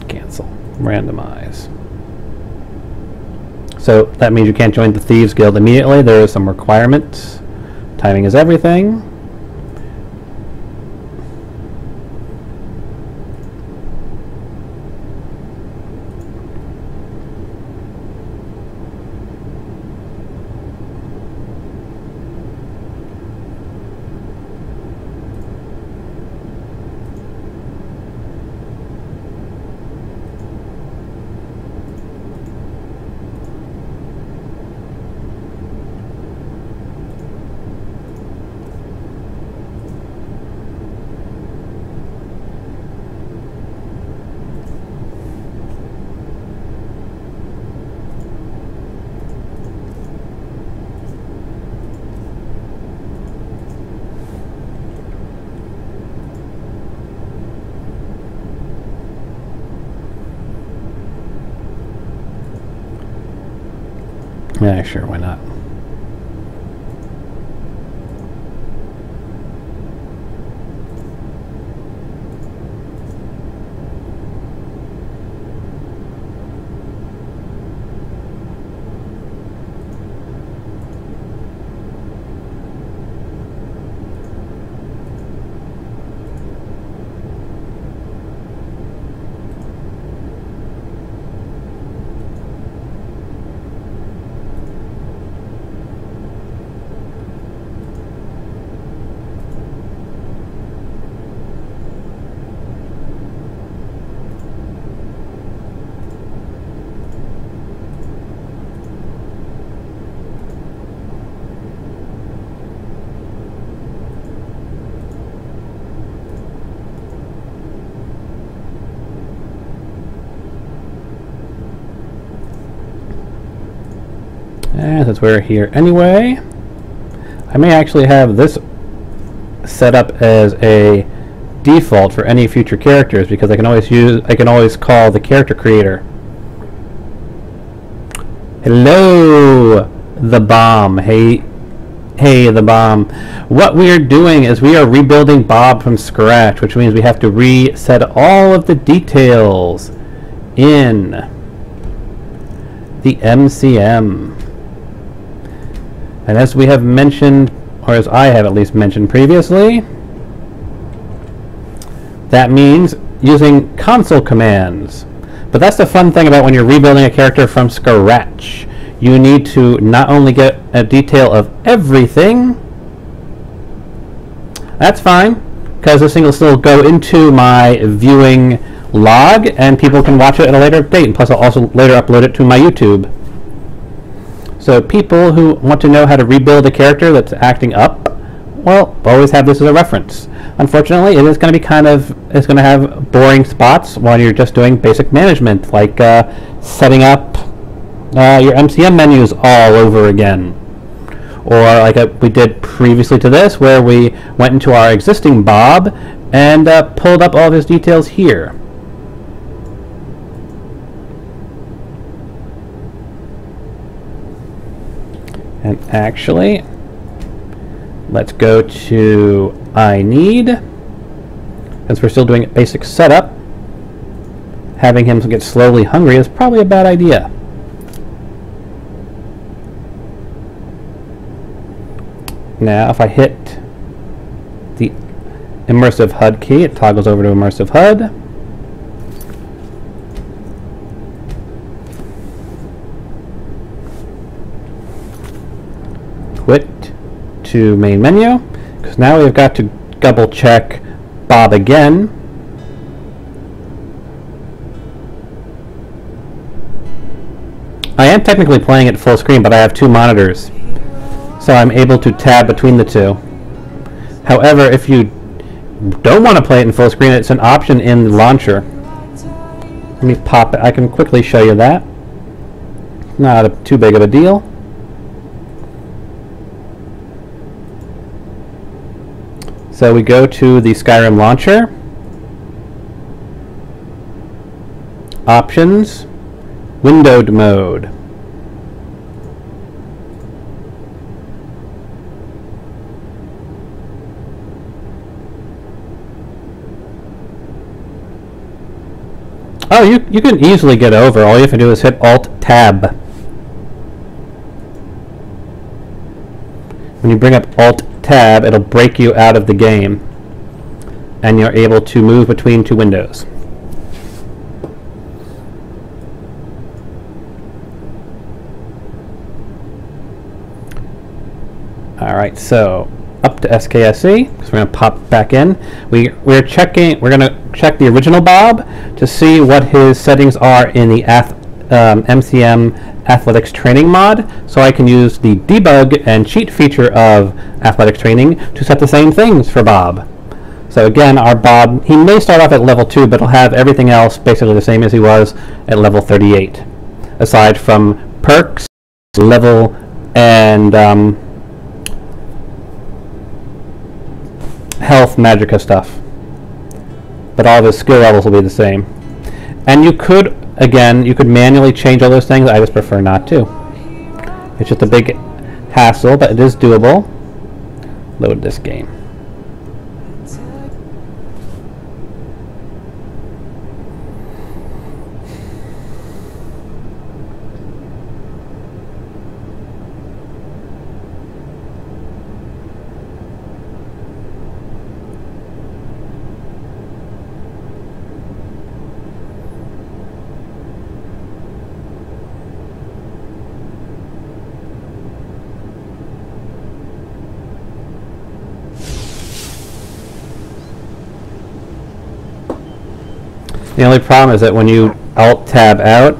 Cancel, randomize. So that means you can't join the Thieves Guild immediately. There are some requirements. Timing is everything. Yeah, sure, why not? And since we're here anyway, I may actually have this set up as a default for any future characters because I can always call the character creator. Hello, the bomb. Hey, the bomb. What we are doing is we are rebuilding Bob from scratch, which means we have to reset all of the details in the MCM. And as we have mentioned, or as I have at least mentioned previously, that means using console commands. But that's the fun thing about when you're rebuilding a character from scratch. You need to not only get a detail of everything. That's fine, because this thing will still go into my viewing log, and people can watch it at a later date. And plus, I'll also later upload it to my YouTube. So people who want to know how to rebuild a character that's acting up, well, always have this as a reference. Unfortunately, it is going to be it's going to have boring spots while you're just doing basic management, like setting up your MCM menus all over again. Or like we did previously to this, where we went into our existing Bob and pulled up all of his details here. And actually, let's go to I need, since we're still doing basic setup. Having him get slowly hungry is probably a bad idea. Now, if I hit the immersive HUD key, it toggles over to immersive HUD. Quit to main menu, because now we've got to double check Bob again. I am technically playing it full screen, but I have two monitors, so I'm able to tab between the two. However, if you don't want to play it in full screen, it's an option in the launcher. Let me pop it. I can quickly show you that. Not too big of a deal. So we go to the Skyrim launcher, options, windowed mode. Oh, you can easily get over. All you have to do is hit Alt-Tab. When you bring up Alt-Tab, it'll break you out of the game. And you're able to move between two windows. Alright, so up to SKSE, because we're going to pop back in. We're going to check the original Bob to see what his settings are in the MCM Athletics Training mod, so I can use the debug and cheat feature of Athletics Training to set the same things for Bob. So again, our Bob, he may start off at level 2, but he'll have everything else basically the same as he was at level 38, aside from perks, level, and health magica stuff. But all of his skill levels will be the same. And you could manually change all those things. I just prefer not to. It's just a big hassle, but it is doable. Load this game. The only problem is that when you Alt-Tab out,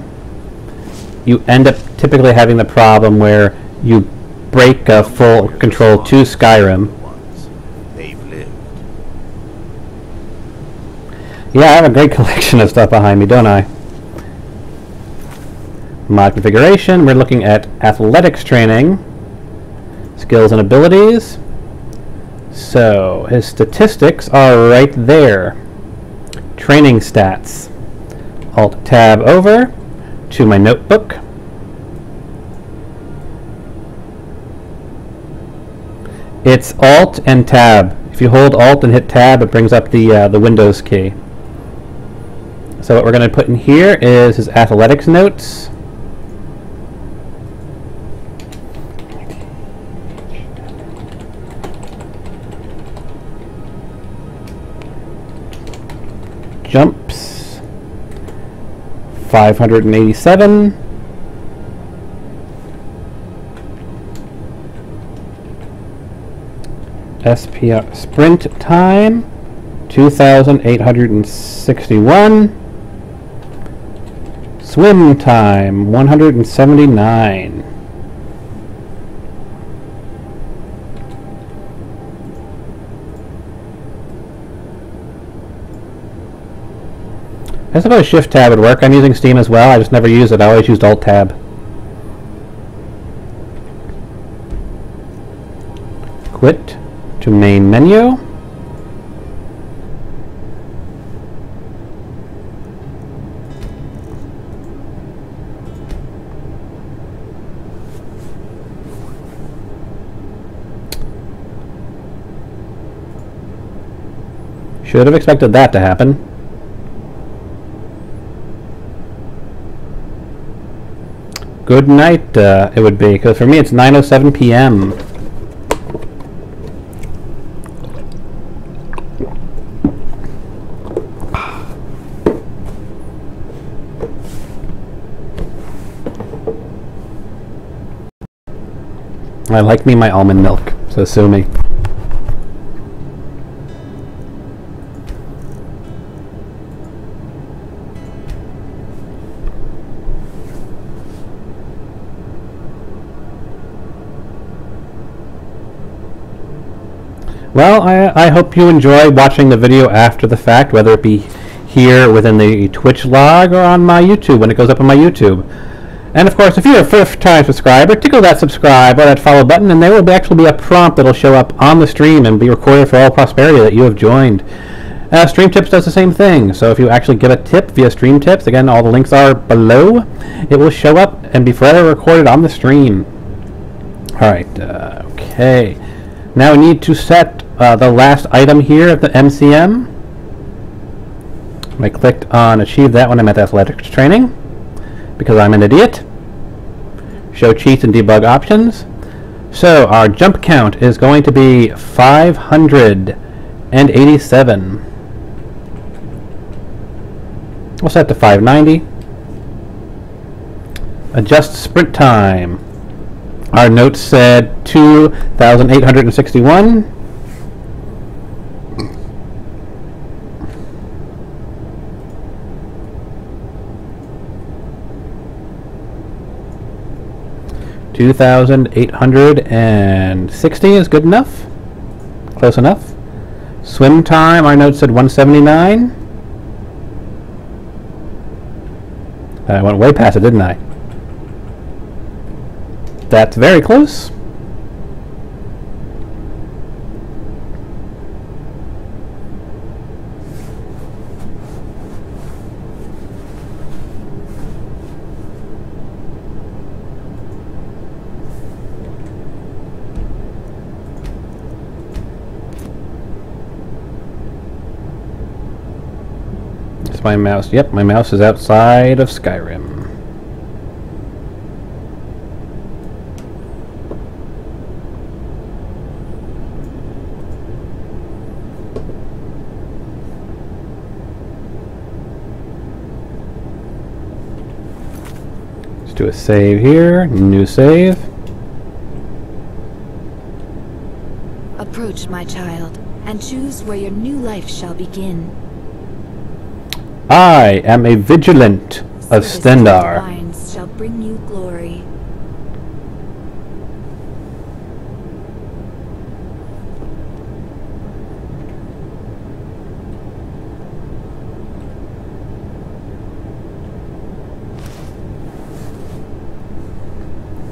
you end up typically having the problem where you break full control to Skyrim.
They've lived.
Yeah, I have a great collection of stuff behind me, don't I? Mod configuration, we're looking at athletics training, skills and abilities. So, his statistics are right there. Training stats. Alt-Tab over to my notebook. It's Alt and Tab. If you hold Alt and hit Tab, it brings up the Windows key. So what we're going to put in here is his athletics notes. Jumps 587. SPR sprint time 2,861. Swim time 179. I suppose Shift Tab would work. I'm using Steam as well. I just never use it. I always used Alt Tab. Quit to main menu. Should have expected that to happen. Good night, it would be, because for me it's 9:07 p.m. I like me my almond milk, so sue me. Well, I hope you enjoy watching the video after the fact, whether it be here within the Twitch log or on my YouTube when it goes up on my YouTube. And of course, if you're a first-time subscriber, tickle that subscribe or that follow button, and there will actually be a prompt that will show up on the stream and be recorded for all prosperity that you have joined. Stream Tips does the same thing, so if you actually give a tip via Stream Tips, again, all the links are below, it will show up and be forever recorded on the stream. Alright, okay. Now we need to set the last item here at the MCM. When I clicked on achieve that when I'm at athletics training, because I'm an idiot. Show cheats and debug options. So our jump count is going to be 587. We'll set to 590. Adjust sprint time. Our notes said 2,861. $2,860 is good enough. Close enough. Swim time, our notes said 179. I went way past it, didn't I? That's very close. It's my mouse. Yep, my mouse is outside of Skyrim. Let's do a save here. New save.
Approach, my child, and choose where your new life shall begin.
I am a vigilant of
Service to
Stendar.
the divines shall bring you glory.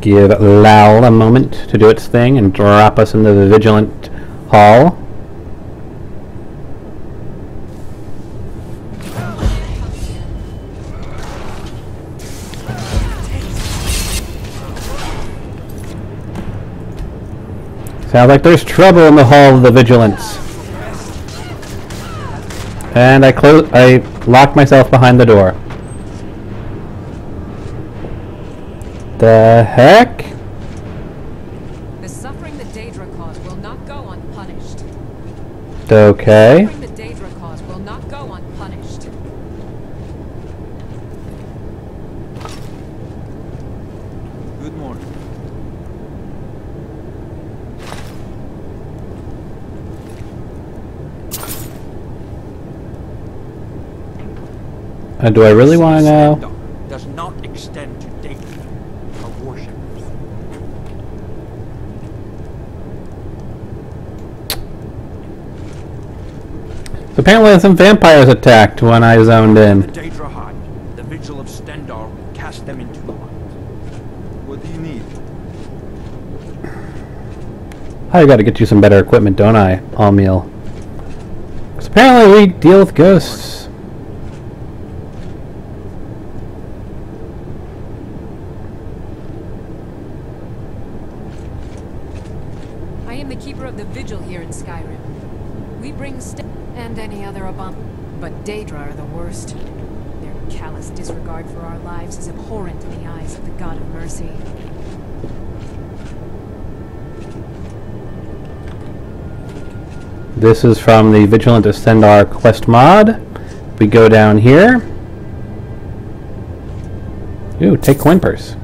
Give Lal a moment to do its thing and drop us into the Vigilant Hall. Sounds like there's trouble in the Hall of the Vigilance. And I locked myself behind the door. The heck?
The suffering the Daedra cause will not go unpunished.
Okay.
Suffering the Daedra cause will not go unpunished.
Good morning.
Do I really want to know?
Stendar does not extend to Daedra, her worshippers.
So apparently some vampires attacked when I zoned
The
in.
Daedra hide. The vigil of Stendar will cast them into the light. What do you need?
I gotta get you some better equipment, don't I, Almiel? Because apparently we deal with ghosts.
I am the keeper of the vigil here in Skyrim. We bring and any other but Daedra are the worst. Their callous disregard for our lives is abhorrent in the eyes of the God of Mercy.
This is from the Vigilant of Stendar quest mod. We go down here. Ooh, take coin purse.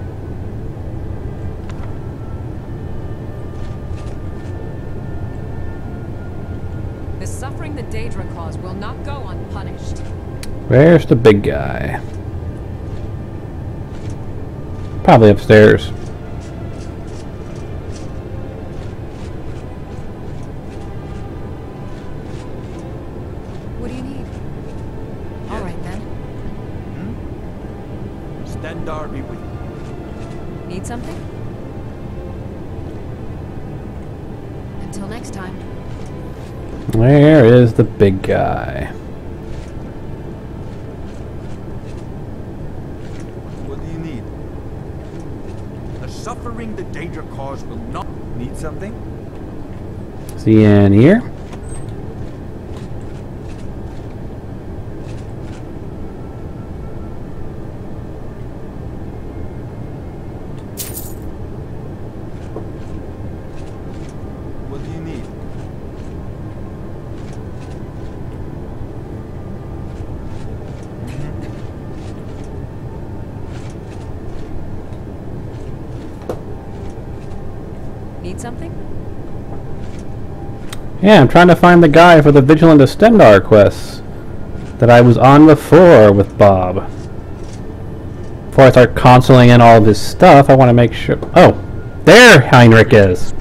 The suffering the Daedra cause will not go unpunished.
Where's the big guy? Probably upstairs.
What do you need? All right then.
Stendar be with you.
Need something? Until next time.
Where is the big guy?
What do you need? The suffering the Daedra cause will not need something.
Is he in here?
Need something?
Yeah, I'm trying to find the guy for the Vigilant of Stendar quests that I was on before with Bob. Before I start consoling in all of his stuff, I want to make sure... Oh! There Heinrich is!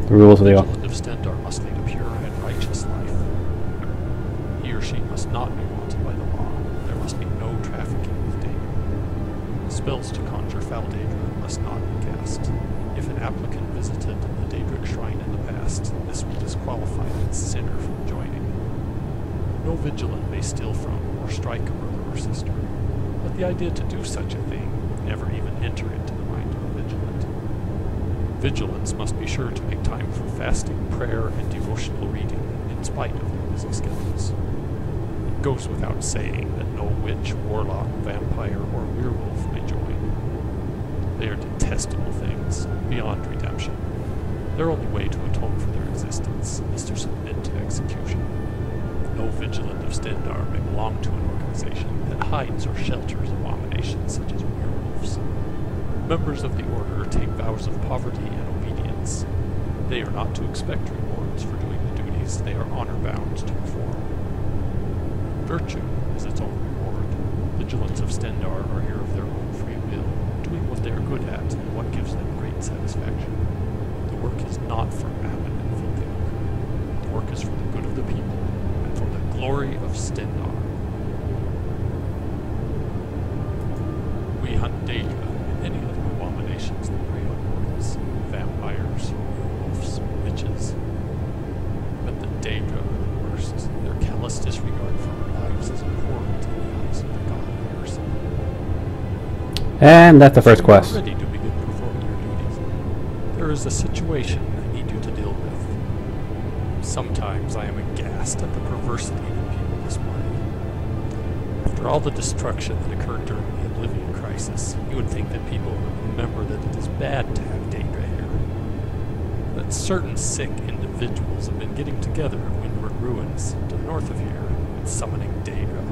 The rules of the...
Vigilant of Stendar must lead a pure and righteous life. He or she must not be wanted by the law. There must be no trafficking with Daedra. Spells to conjure foul Daedra must not be cast. If an applicant visited the Daedric shrine in the past, this will disqualify that sinner from joining. No vigilant may steal from or strike a brother or sister, but the idea to do such a thing would never even enter into the mind of a vigilant. Vigilants must be sure to make time for fasting, prayer, and devotional reading, in spite of their busy schedules. It goes without saying that no witch, warlock, vampire, or werewolf may join. They are detestable things, beyond redemption. Their only way to atone for their existence is to submit to execution. No vigilant of Stendar may belong to an organization that hides or shelters abominations such as werewolves. Members of the Order take vows of poverty and obedience. They are not to expect rewards for doing the duties they are honor-bound to perform. Virtue is its own reward. Vigilants of Stendar are here of their own free will, doing what they are good at and what gives them great satisfaction. The work is not for mammon and filthy lucre. The work is for the good of the people and for the glory of Stendar. We hunt Daedra and any other abominations that prey on mortals, vampires, werewolves, witches. But the Daedra are the worst. Their callous disregard for our lives is abhorrent in the eyes of the god of mercy.
And that's the first quest.
Ready to begin performing your duties. There is a situation I need you to deal with. Sometimes I am aghast at the perversity that people display. After all the destruction that occurred during the Oblivion Crisis, you would think that people would remember that it is bad to have Daedra here. That certain sick individuals have been getting together in Windward Ruins, to the north of here, and summoning Daedra.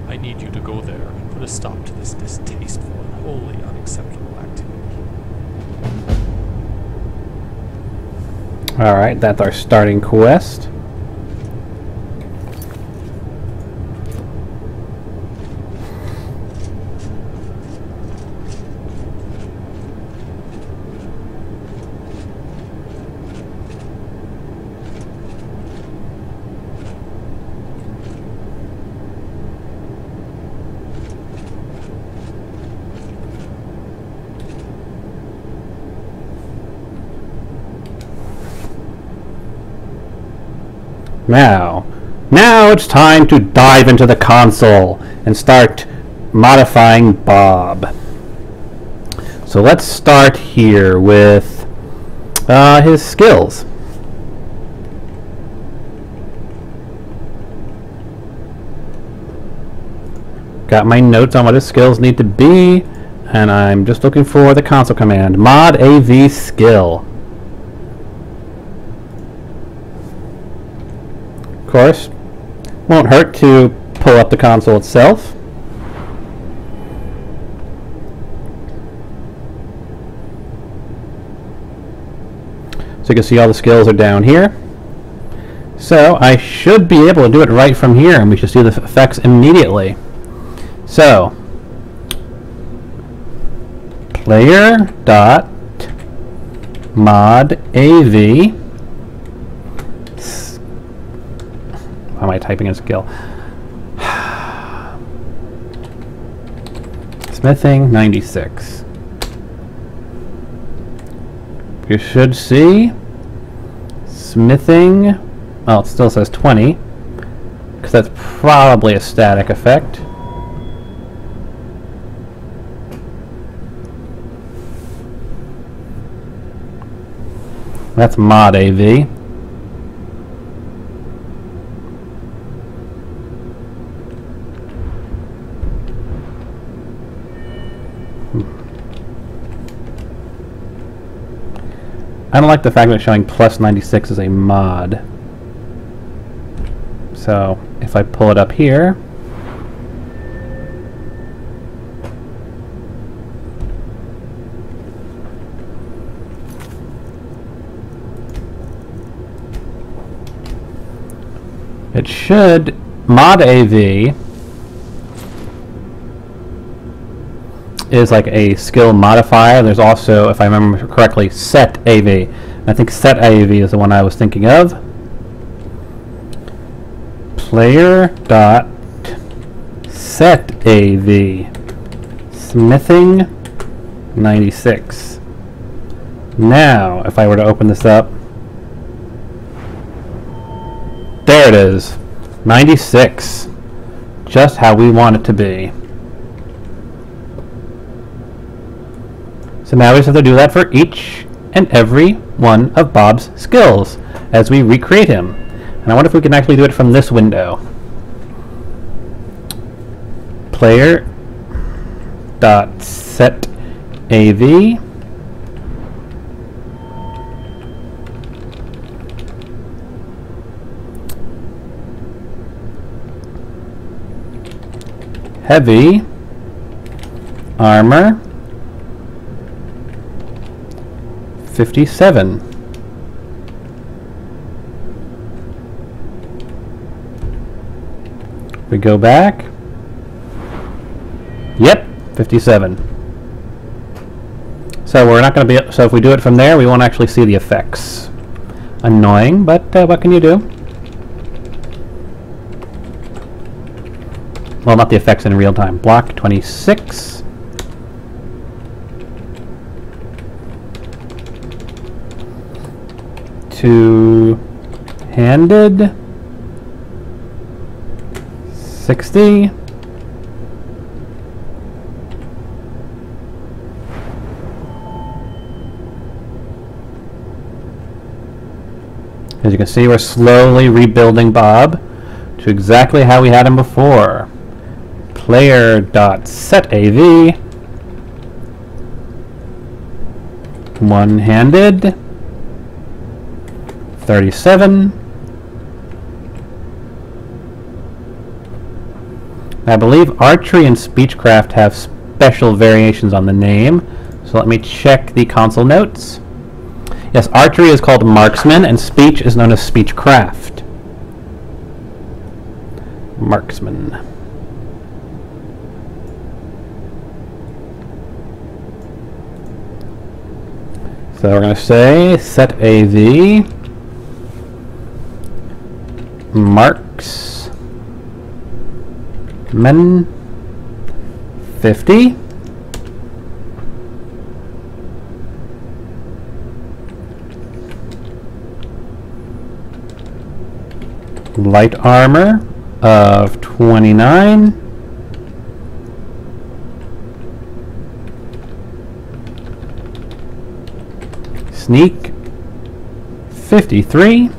I need you to go there and put a stop to this distasteful and wholly unacceptable activity.
Alright, that's our starting quest. Now it's time to dive into the console and start modifying Bob. So let's start here with his skills. Got my notes on what his skills need to be, and I'm just looking for the console command. Mod AV skill. Of course, won't hurt to pull up the console itself. So you can see all the skills are down here. So I should be able to do it right from here, and we should see the effects immediately. So, player dot mod AV. Why am I typing in skill? Smithing 96. You should see smithing. Oh, it still says 20, because that's probably a static effect. That's mod AV. I don't like the fact that it's showing plus 96 as a mod. So if I pull it up here, It should mod AV is like a skill modifier. There's also, if I remember correctly, set AV. I think set AV is the one I was thinking of. Player dot set AV smithing 96. Now, if I were to open this up, there it is, 96. Just how we want it to be. So now we just have to do that for each and every one of Bob's skills as we recreate him. And I wonder if we can actually do it from this window. Player dot set AV heavy armor 57. We go back. Yep, 57. So we're not going to be. So if we do it from there, we won't actually see the effects. Annoying, but what can you do? Well, not the effects in real time. Block 26. Two-handed 60. As you can see, we're slowly rebuilding Bob to exactly how we had him before. Player.setAV one-handed 37. I believe archery and speechcraft have special variations on the name, so let me check the console notes. Yes, archery is called marksman and speech is known as speechcraft. Marksman. So we're going to say set AV marksman 50. Light armor of 29. Sneak 53.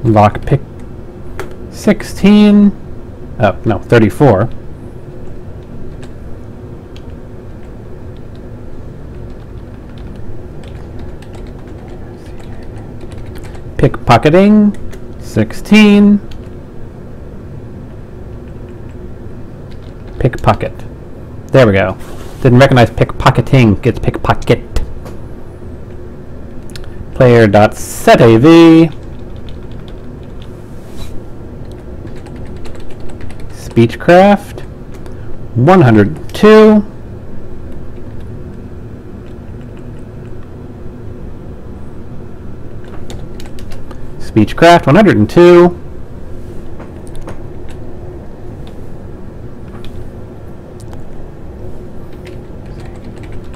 Lockpick 16. Oh, no, 34. Pickpocketing 16. Pickpocket. There we go. Didn't recognize pickpocketing. It's pickpocket. Player.setAV Speechcraft 102. Speechcraft 102.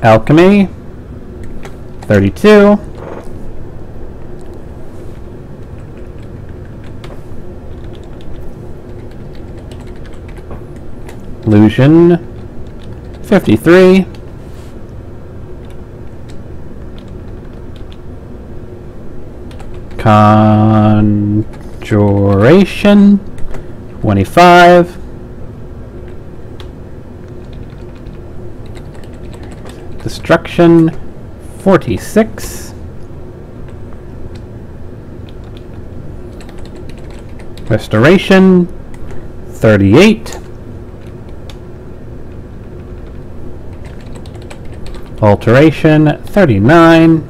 Alchemy 32. Illusion 53. Conjuration 25. Destruction 46. Restoration 38. Alteration 39.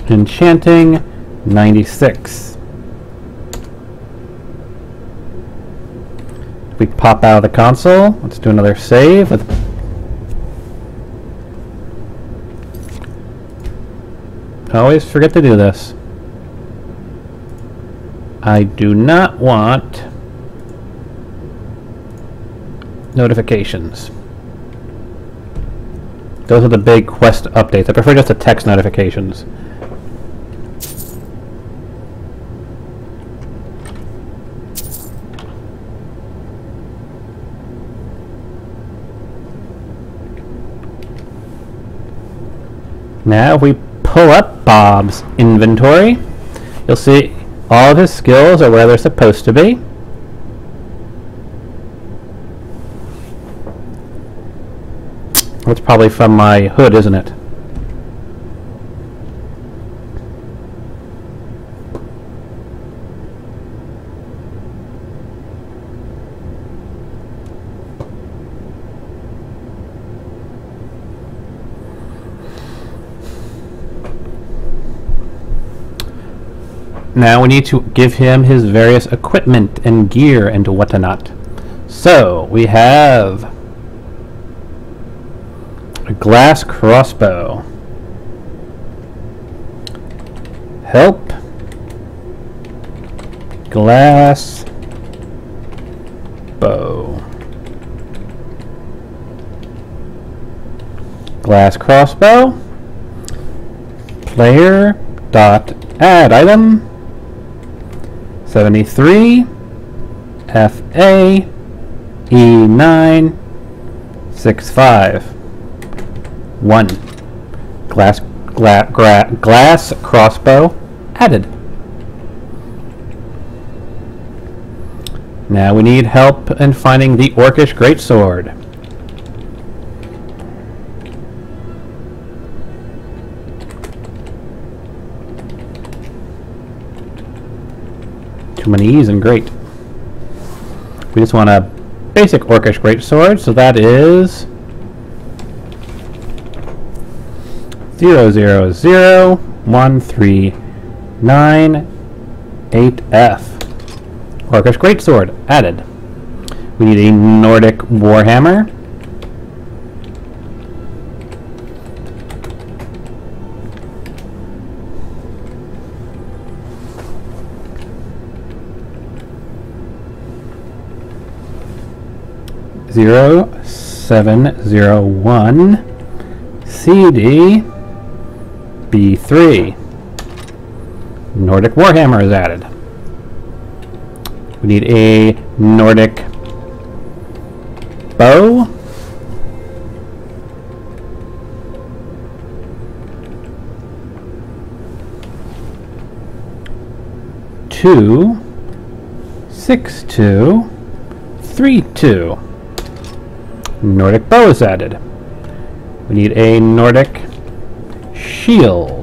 Enchanting, 96. If we pop out of the console, let's do another save with always forget to do this. I do not want notifications. Those are the big quest updates. I prefer just the text notifications. Now if we pull up Bob's inventory, you'll see all of his skills are where they're supposed to be. That's probably from my hood, isn't it? Now we need to give him his various equipment and gear and whatnot. So we have a glass crossbow. Help. Glass bow. Glass crossbow. Player dot add item 73 FA E9 65 1 glass crossbow added. Now we need help in finding the orcish greatsword. Too many E's and great. We just want a basic orcish greatsword, so that is 000139F. Orcish greatsword added. We need a Nordic warhammer. (0701) CD B3. Nordic warhammer is added. We need a Nordic bow. Two, 6232. Nordic bow is added. We need a Nordic shield.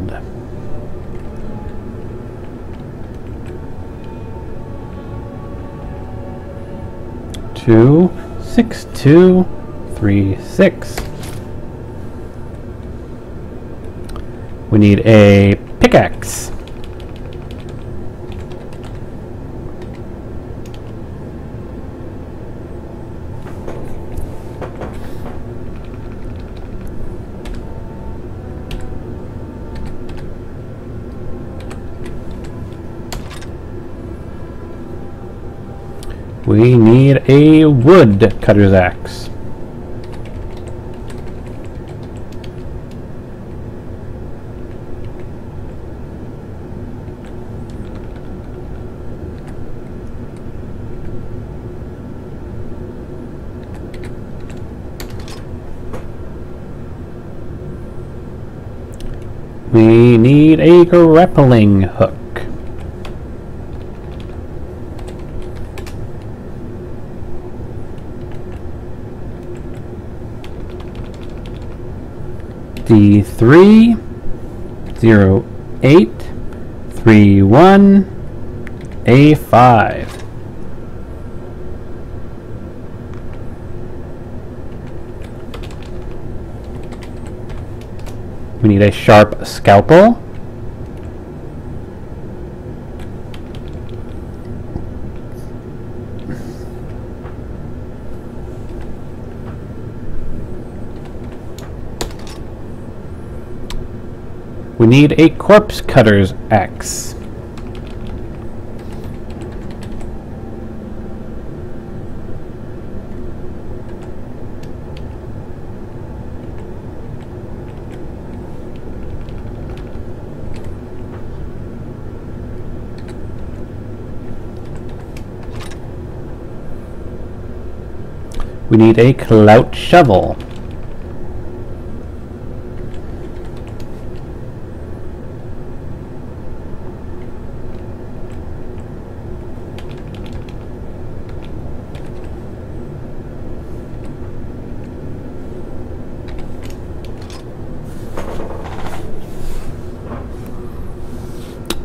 6236. We need a pickaxe. We need a wood cutter's axe. We need a grappling hook. D3 0831 A5. We need a sharp scalpel. We need a corpse cutter's axe. We need a clout shovel.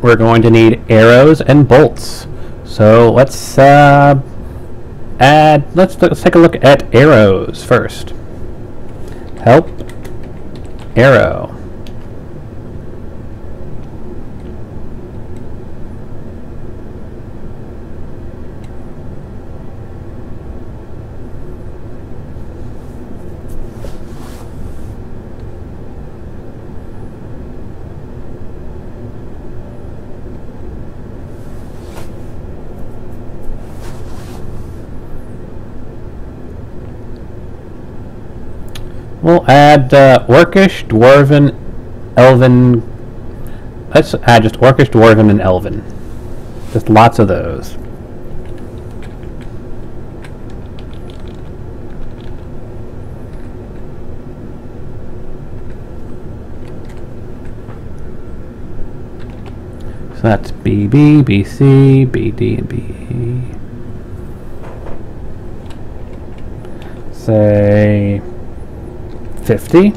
We're going to need arrows and bolts. So let's let's take a look at arrows first. Help. Arrow. We'll add Orcish, Dwarven, Elven. Let's add just Orcish, Dwarven, and Elven. Just lots of those. So that's BB, BC, BD, and BE. Say 50.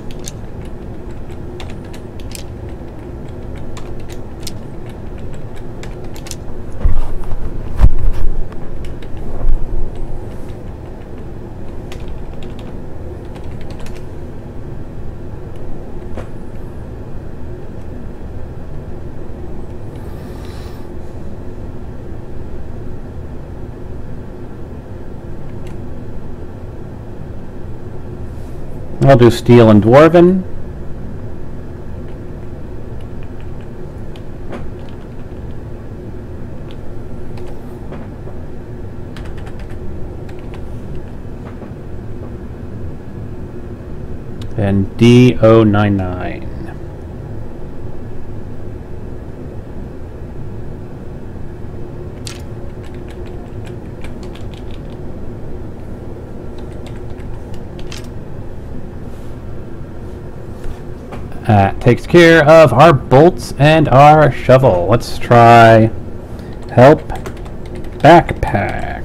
I'll do steel and dwarven. And D099. Takes care of our bolts and our shovel. Let's try help backpack.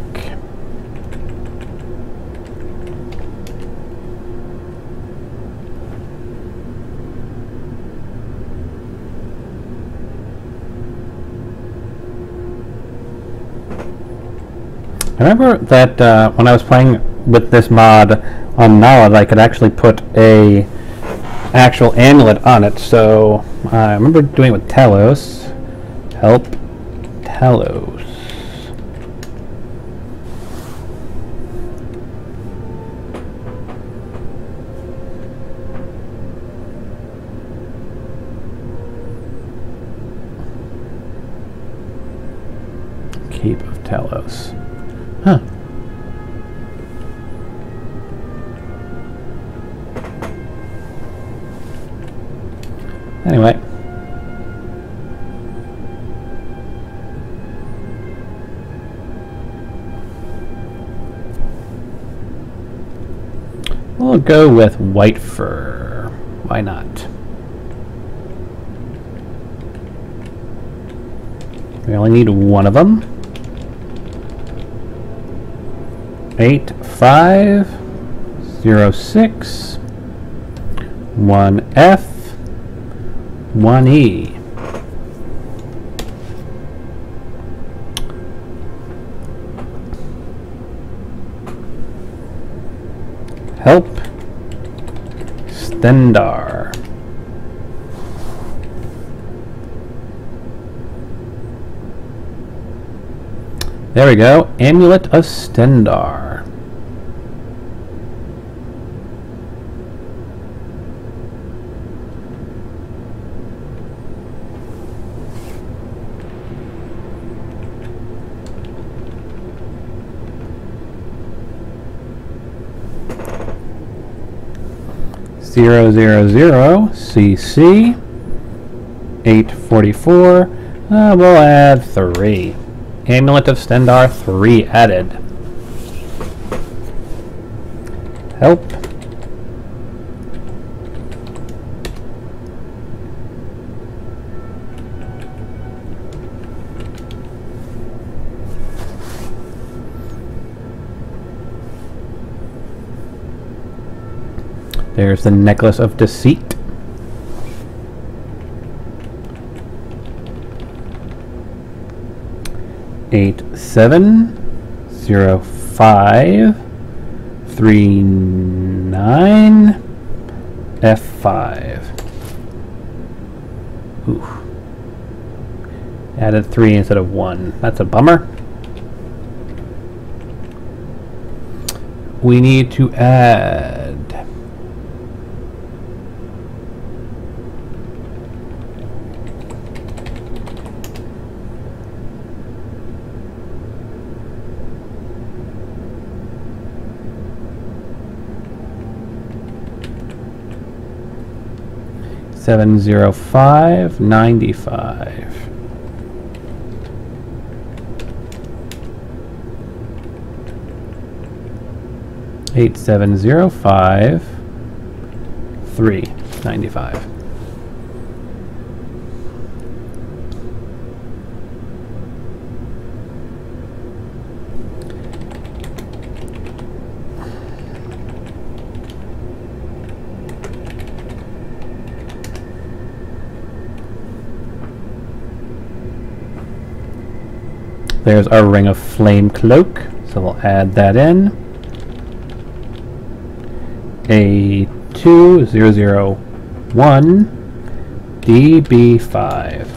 I remember that when I was playing with this mod on Nala, I could actually put a actual amulet on it, so I remember doing it with Talos. Help Talos. Keep of Talos. Huh. Anyway. We'll go with white fur. Why not? We only need one of them. 8506 1F 1E. Help Stendar. There we go. Amulet of Stendar. CC 844. We'll add 3. Amulet of Stendar 3 added. Help. There's the Necklace of Deceit. Eight 70539 F5. Ooh. Added 3 instead of 1. That's a bummer. We need to add 70595. Eight 705 395. There's our Ring of Flame Cloak, so we'll add that in. A2001 DB5.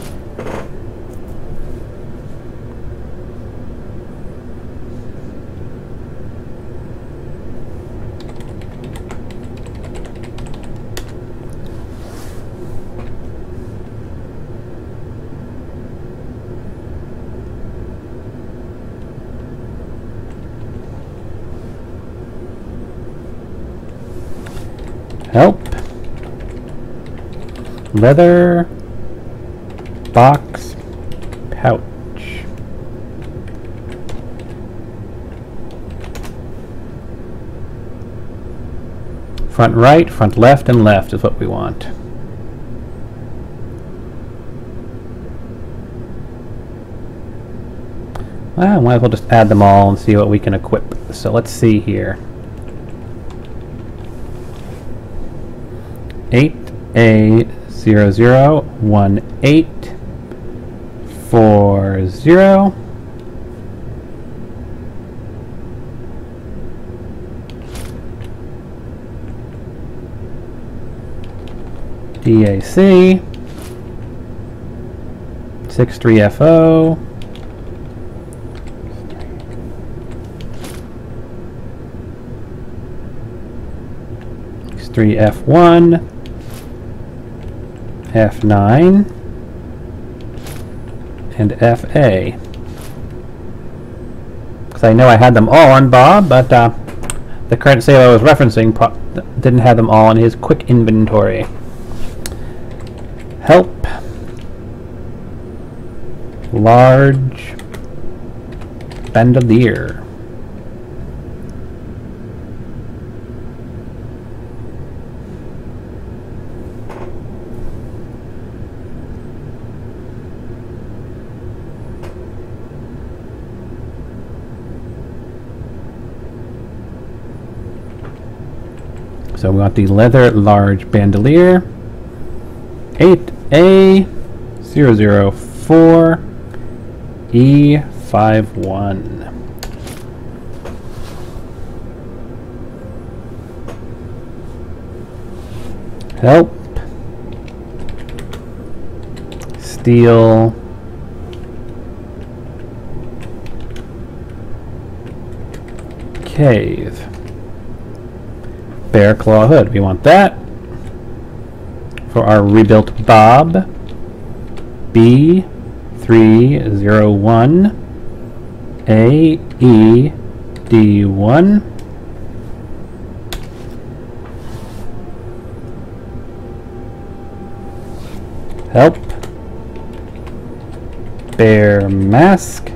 Help. Leather box pouch. Front right, front left, and left is what we want. Well, might as well just add them all and see what we can equip. So let's see here. 8A001840. DAC 63FO 63F1 F9 and FA. Because I know I had them all on Bob, but the current sale I was referencing didn't have them all in his quick inventory. Help. Large bandolier. So we want the leather large bandolier. 8A004 E51. Help. Steel. Cave. Bear claw hood. We want that. For our rebuilt Bob. B301 AED1 Help. Bear mask.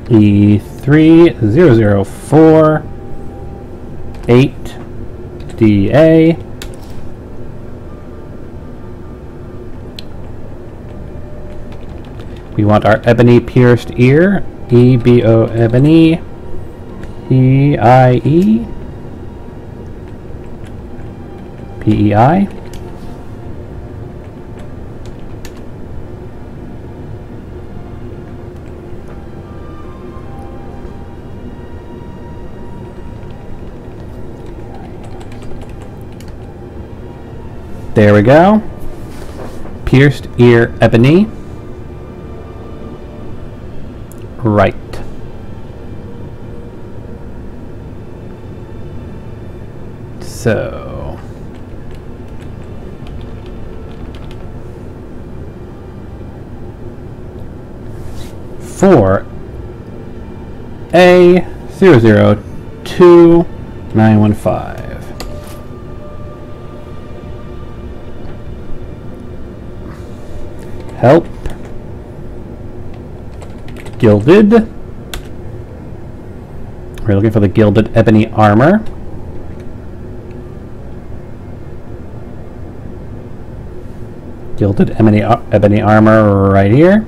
E3004 8DA. We want our ebony pierced ear. EBO ebony. PIE. PEI. There we go. Pierced ear ebony. Right. So for A002915. Help. Gilded. We're looking for the gilded ebony armor. Gilded ebony armor right here.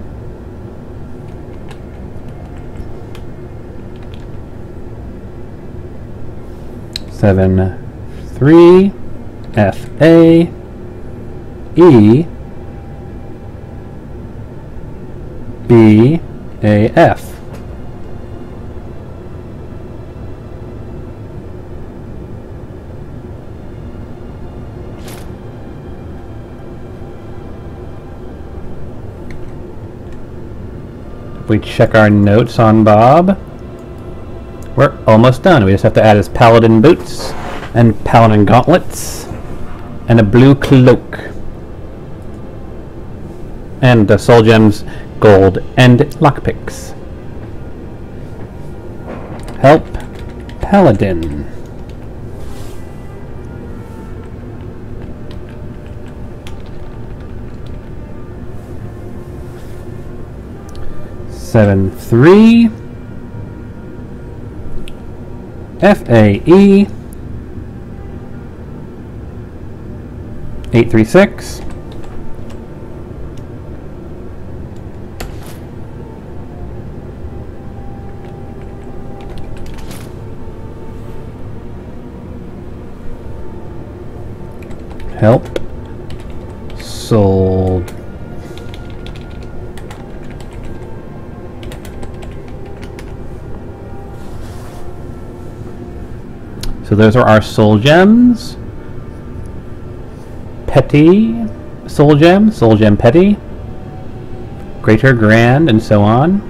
Seven, 3, FA, E, B, A, F. We check our notes on Bob. We're almost done. We just have to add his paladin boots and paladin gauntlets and a blue cloak and the soul gems, gold, and lockpicks. Help paladin. Seven, 3, FAE, 836, help sold. So those are our soul gems. Petty soul gem petty, greater, grand, and so on.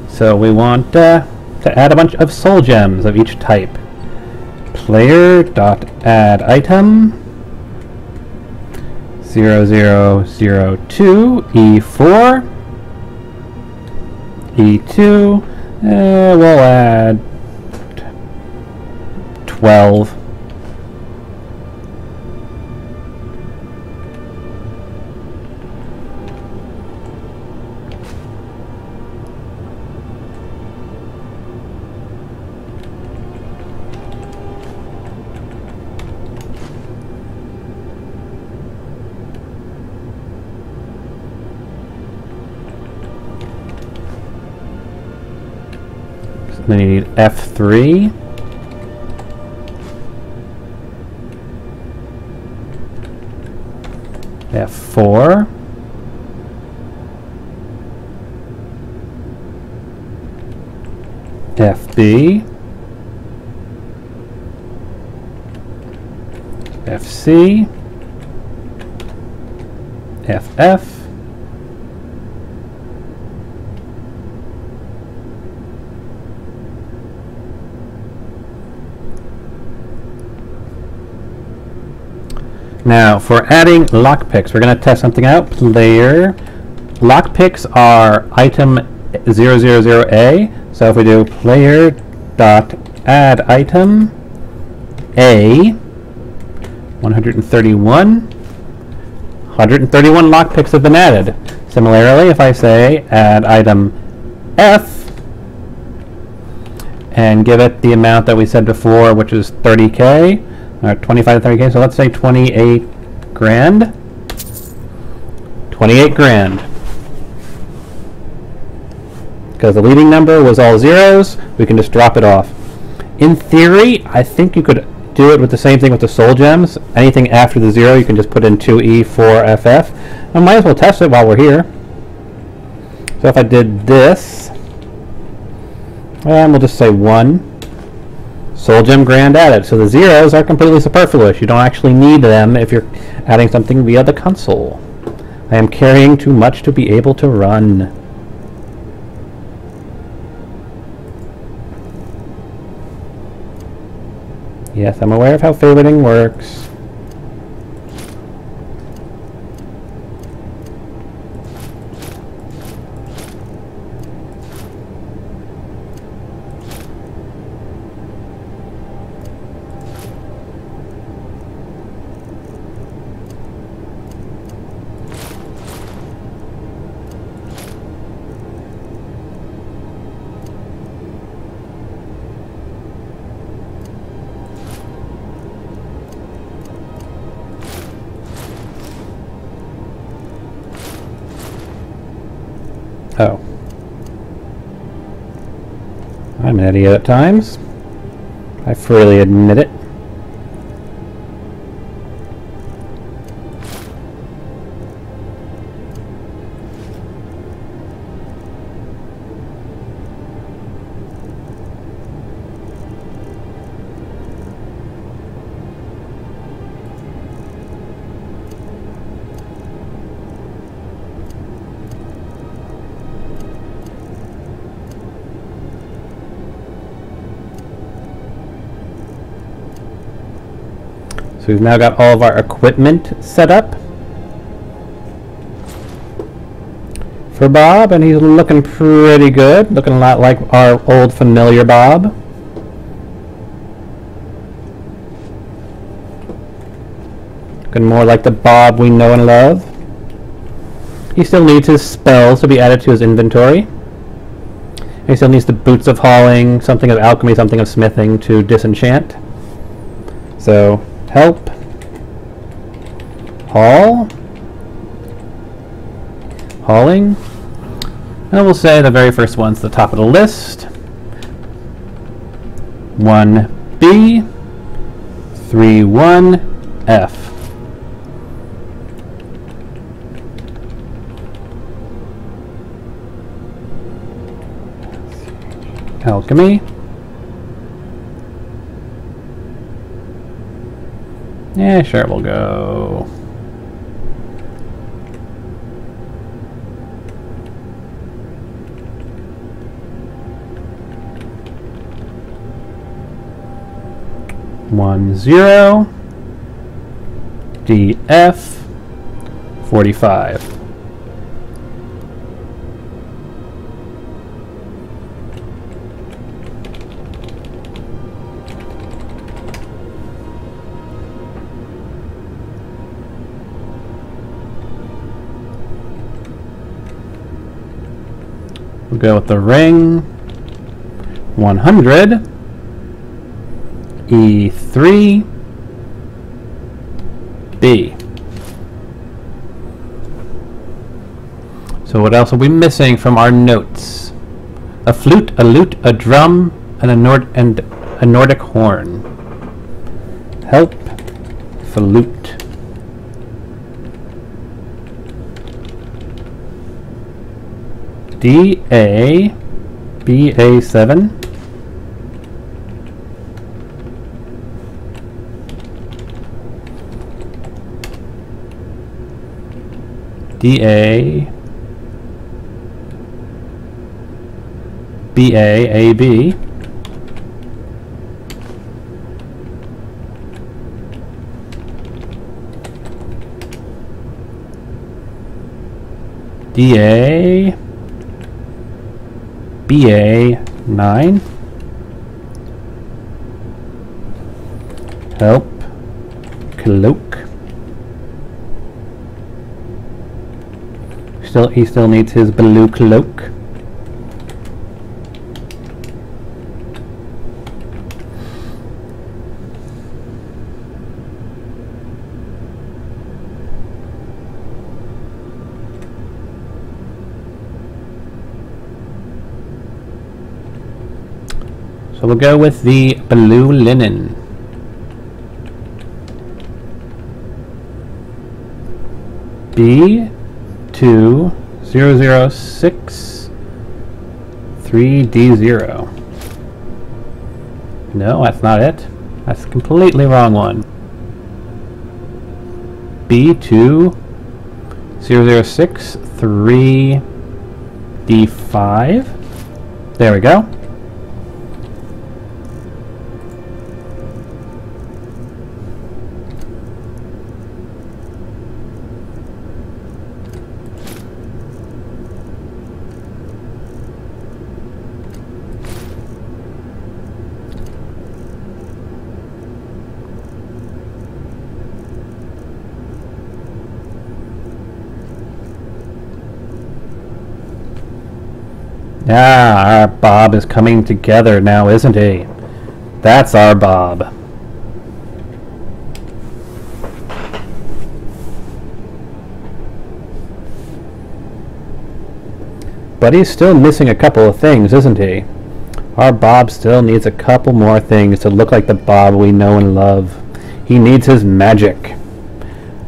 So we want to add a bunch of soul gems of each type. Player.add item 0002 E4 E2. We'll add 12. So then you need F3. F4, FB, FC, FF, now, for adding lockpicks, we're going to test something out. Player. Lockpicks are item 000A. So if we do player dot add item A 131. 131 lockpicks have been added. Similarly, if I say add item F and give it the amount that we said before, which is 30k, or 25 to 30k, so let's say 28 grand. 28 grand. Because the leading number was all zeros, we can just drop it off. In theory, I think you could do it with the same thing with the soul gems. Anything after the 0, you can just put in 2E4FF. I might as well test it while we're here. So if I did this, and we'll just say 1, soul gem grand added. So the zeros are completely superfluous. You don't actually need them if you're adding something via the console. I am carrying too much to be able to run. Yes, I'm aware of how favoriting works. Oh. I'm an idiot at times. I freely admit it. So we've now got all of our equipment set up for Bob, and he's looking pretty good. Looking a lot like our old familiar Bob. Looking more like the Bob we know and love. He still needs his spells to be added to his inventory. He still needs the Boots of Hauling, something of Alchemy, something of Smithing to disenchant. So, help, haul, hauling, and we'll say the very first one's the top of the list. 1B, 31F. Alchemy. Yeah, sure, we'll go. One zero. DF 45. We'll go with the ring. 100. E3. B. So what else are we missing from our notes? A flute, a lute, a drum, and a Nordic horn. Help. Flute. DA BA7. DA BAAB. DA BA9. Help. Cloak. He still needs his blue cloak. So we'll go with the blue linen. B2006 3D0. No, that's not it. That's the completely wrong one. B2006 3D5. There we go. Ah, our Bob is coming together now, isn't he? That's our Bob. But he's still missing a couple of things, isn't he? Our Bob still needs a couple more things to look like the Bob we know and love. He needs his magic.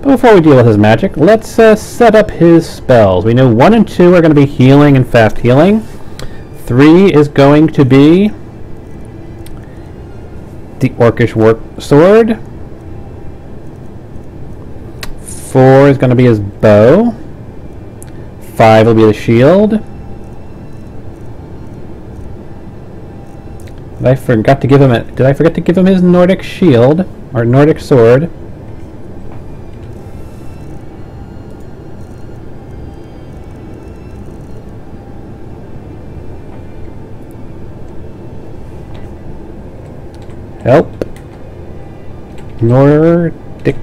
But before we deal with his magic, let's set up his spells. We know 1 and 2 are going to be healing and fast healing. 3 is going to be the Orcish sword. 4 is going to be his bow. 5 will be the shield. Did I forget to give him his Nordic shield or Nordic sword? Help. Nordic.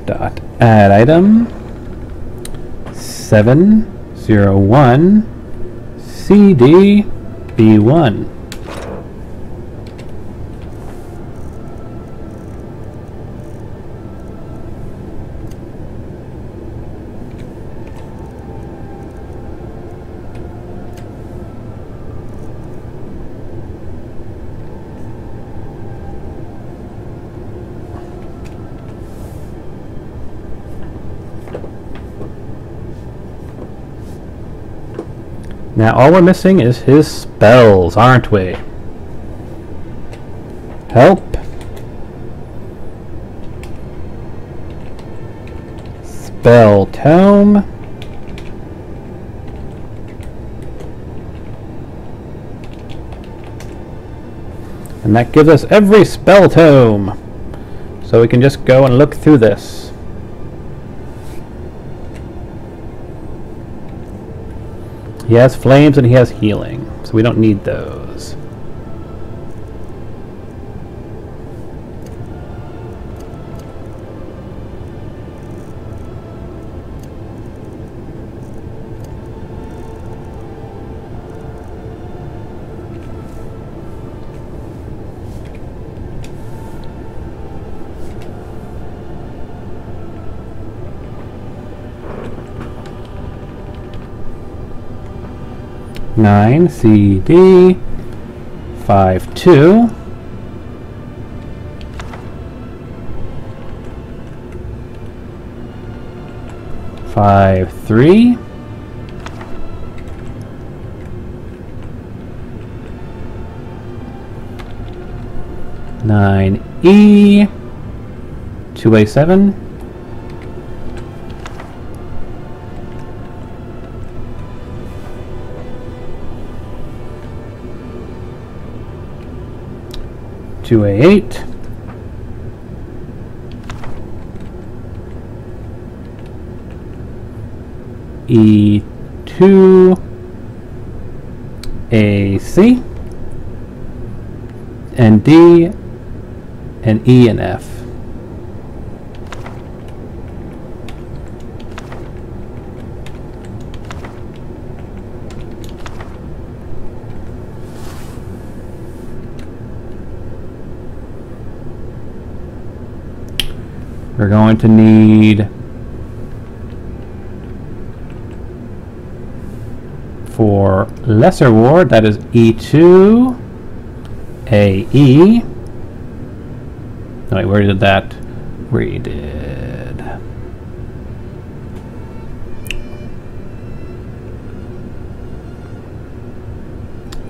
Dot add item 701 CD B1. Now all we're missing is his spells, aren't we? Help. Spell tome. And that gives us every spell tome. So we can just go and look through this. He has flames and he has healing, so we don't need those. Nine CD 52 53 9E 2A7 2A8. E2 AC and D and E and F. We're going to need for lesser ward, that is E2, AE. No, wait, where did that? We did.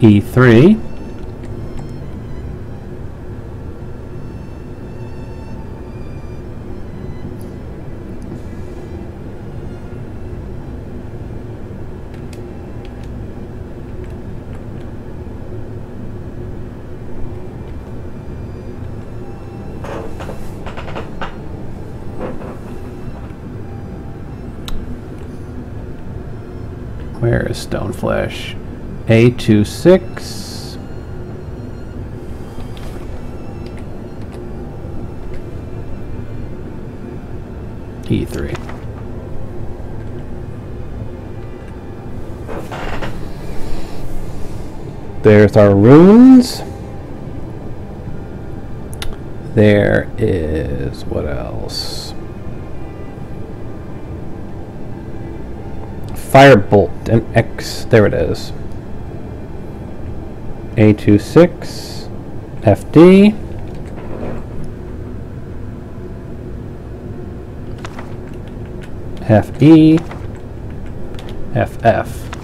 E3. Where is Stoneflesh? A26. E3. There's our runes. There is, what else? Firebolt and X, there it is. A26, FD. FE, FF.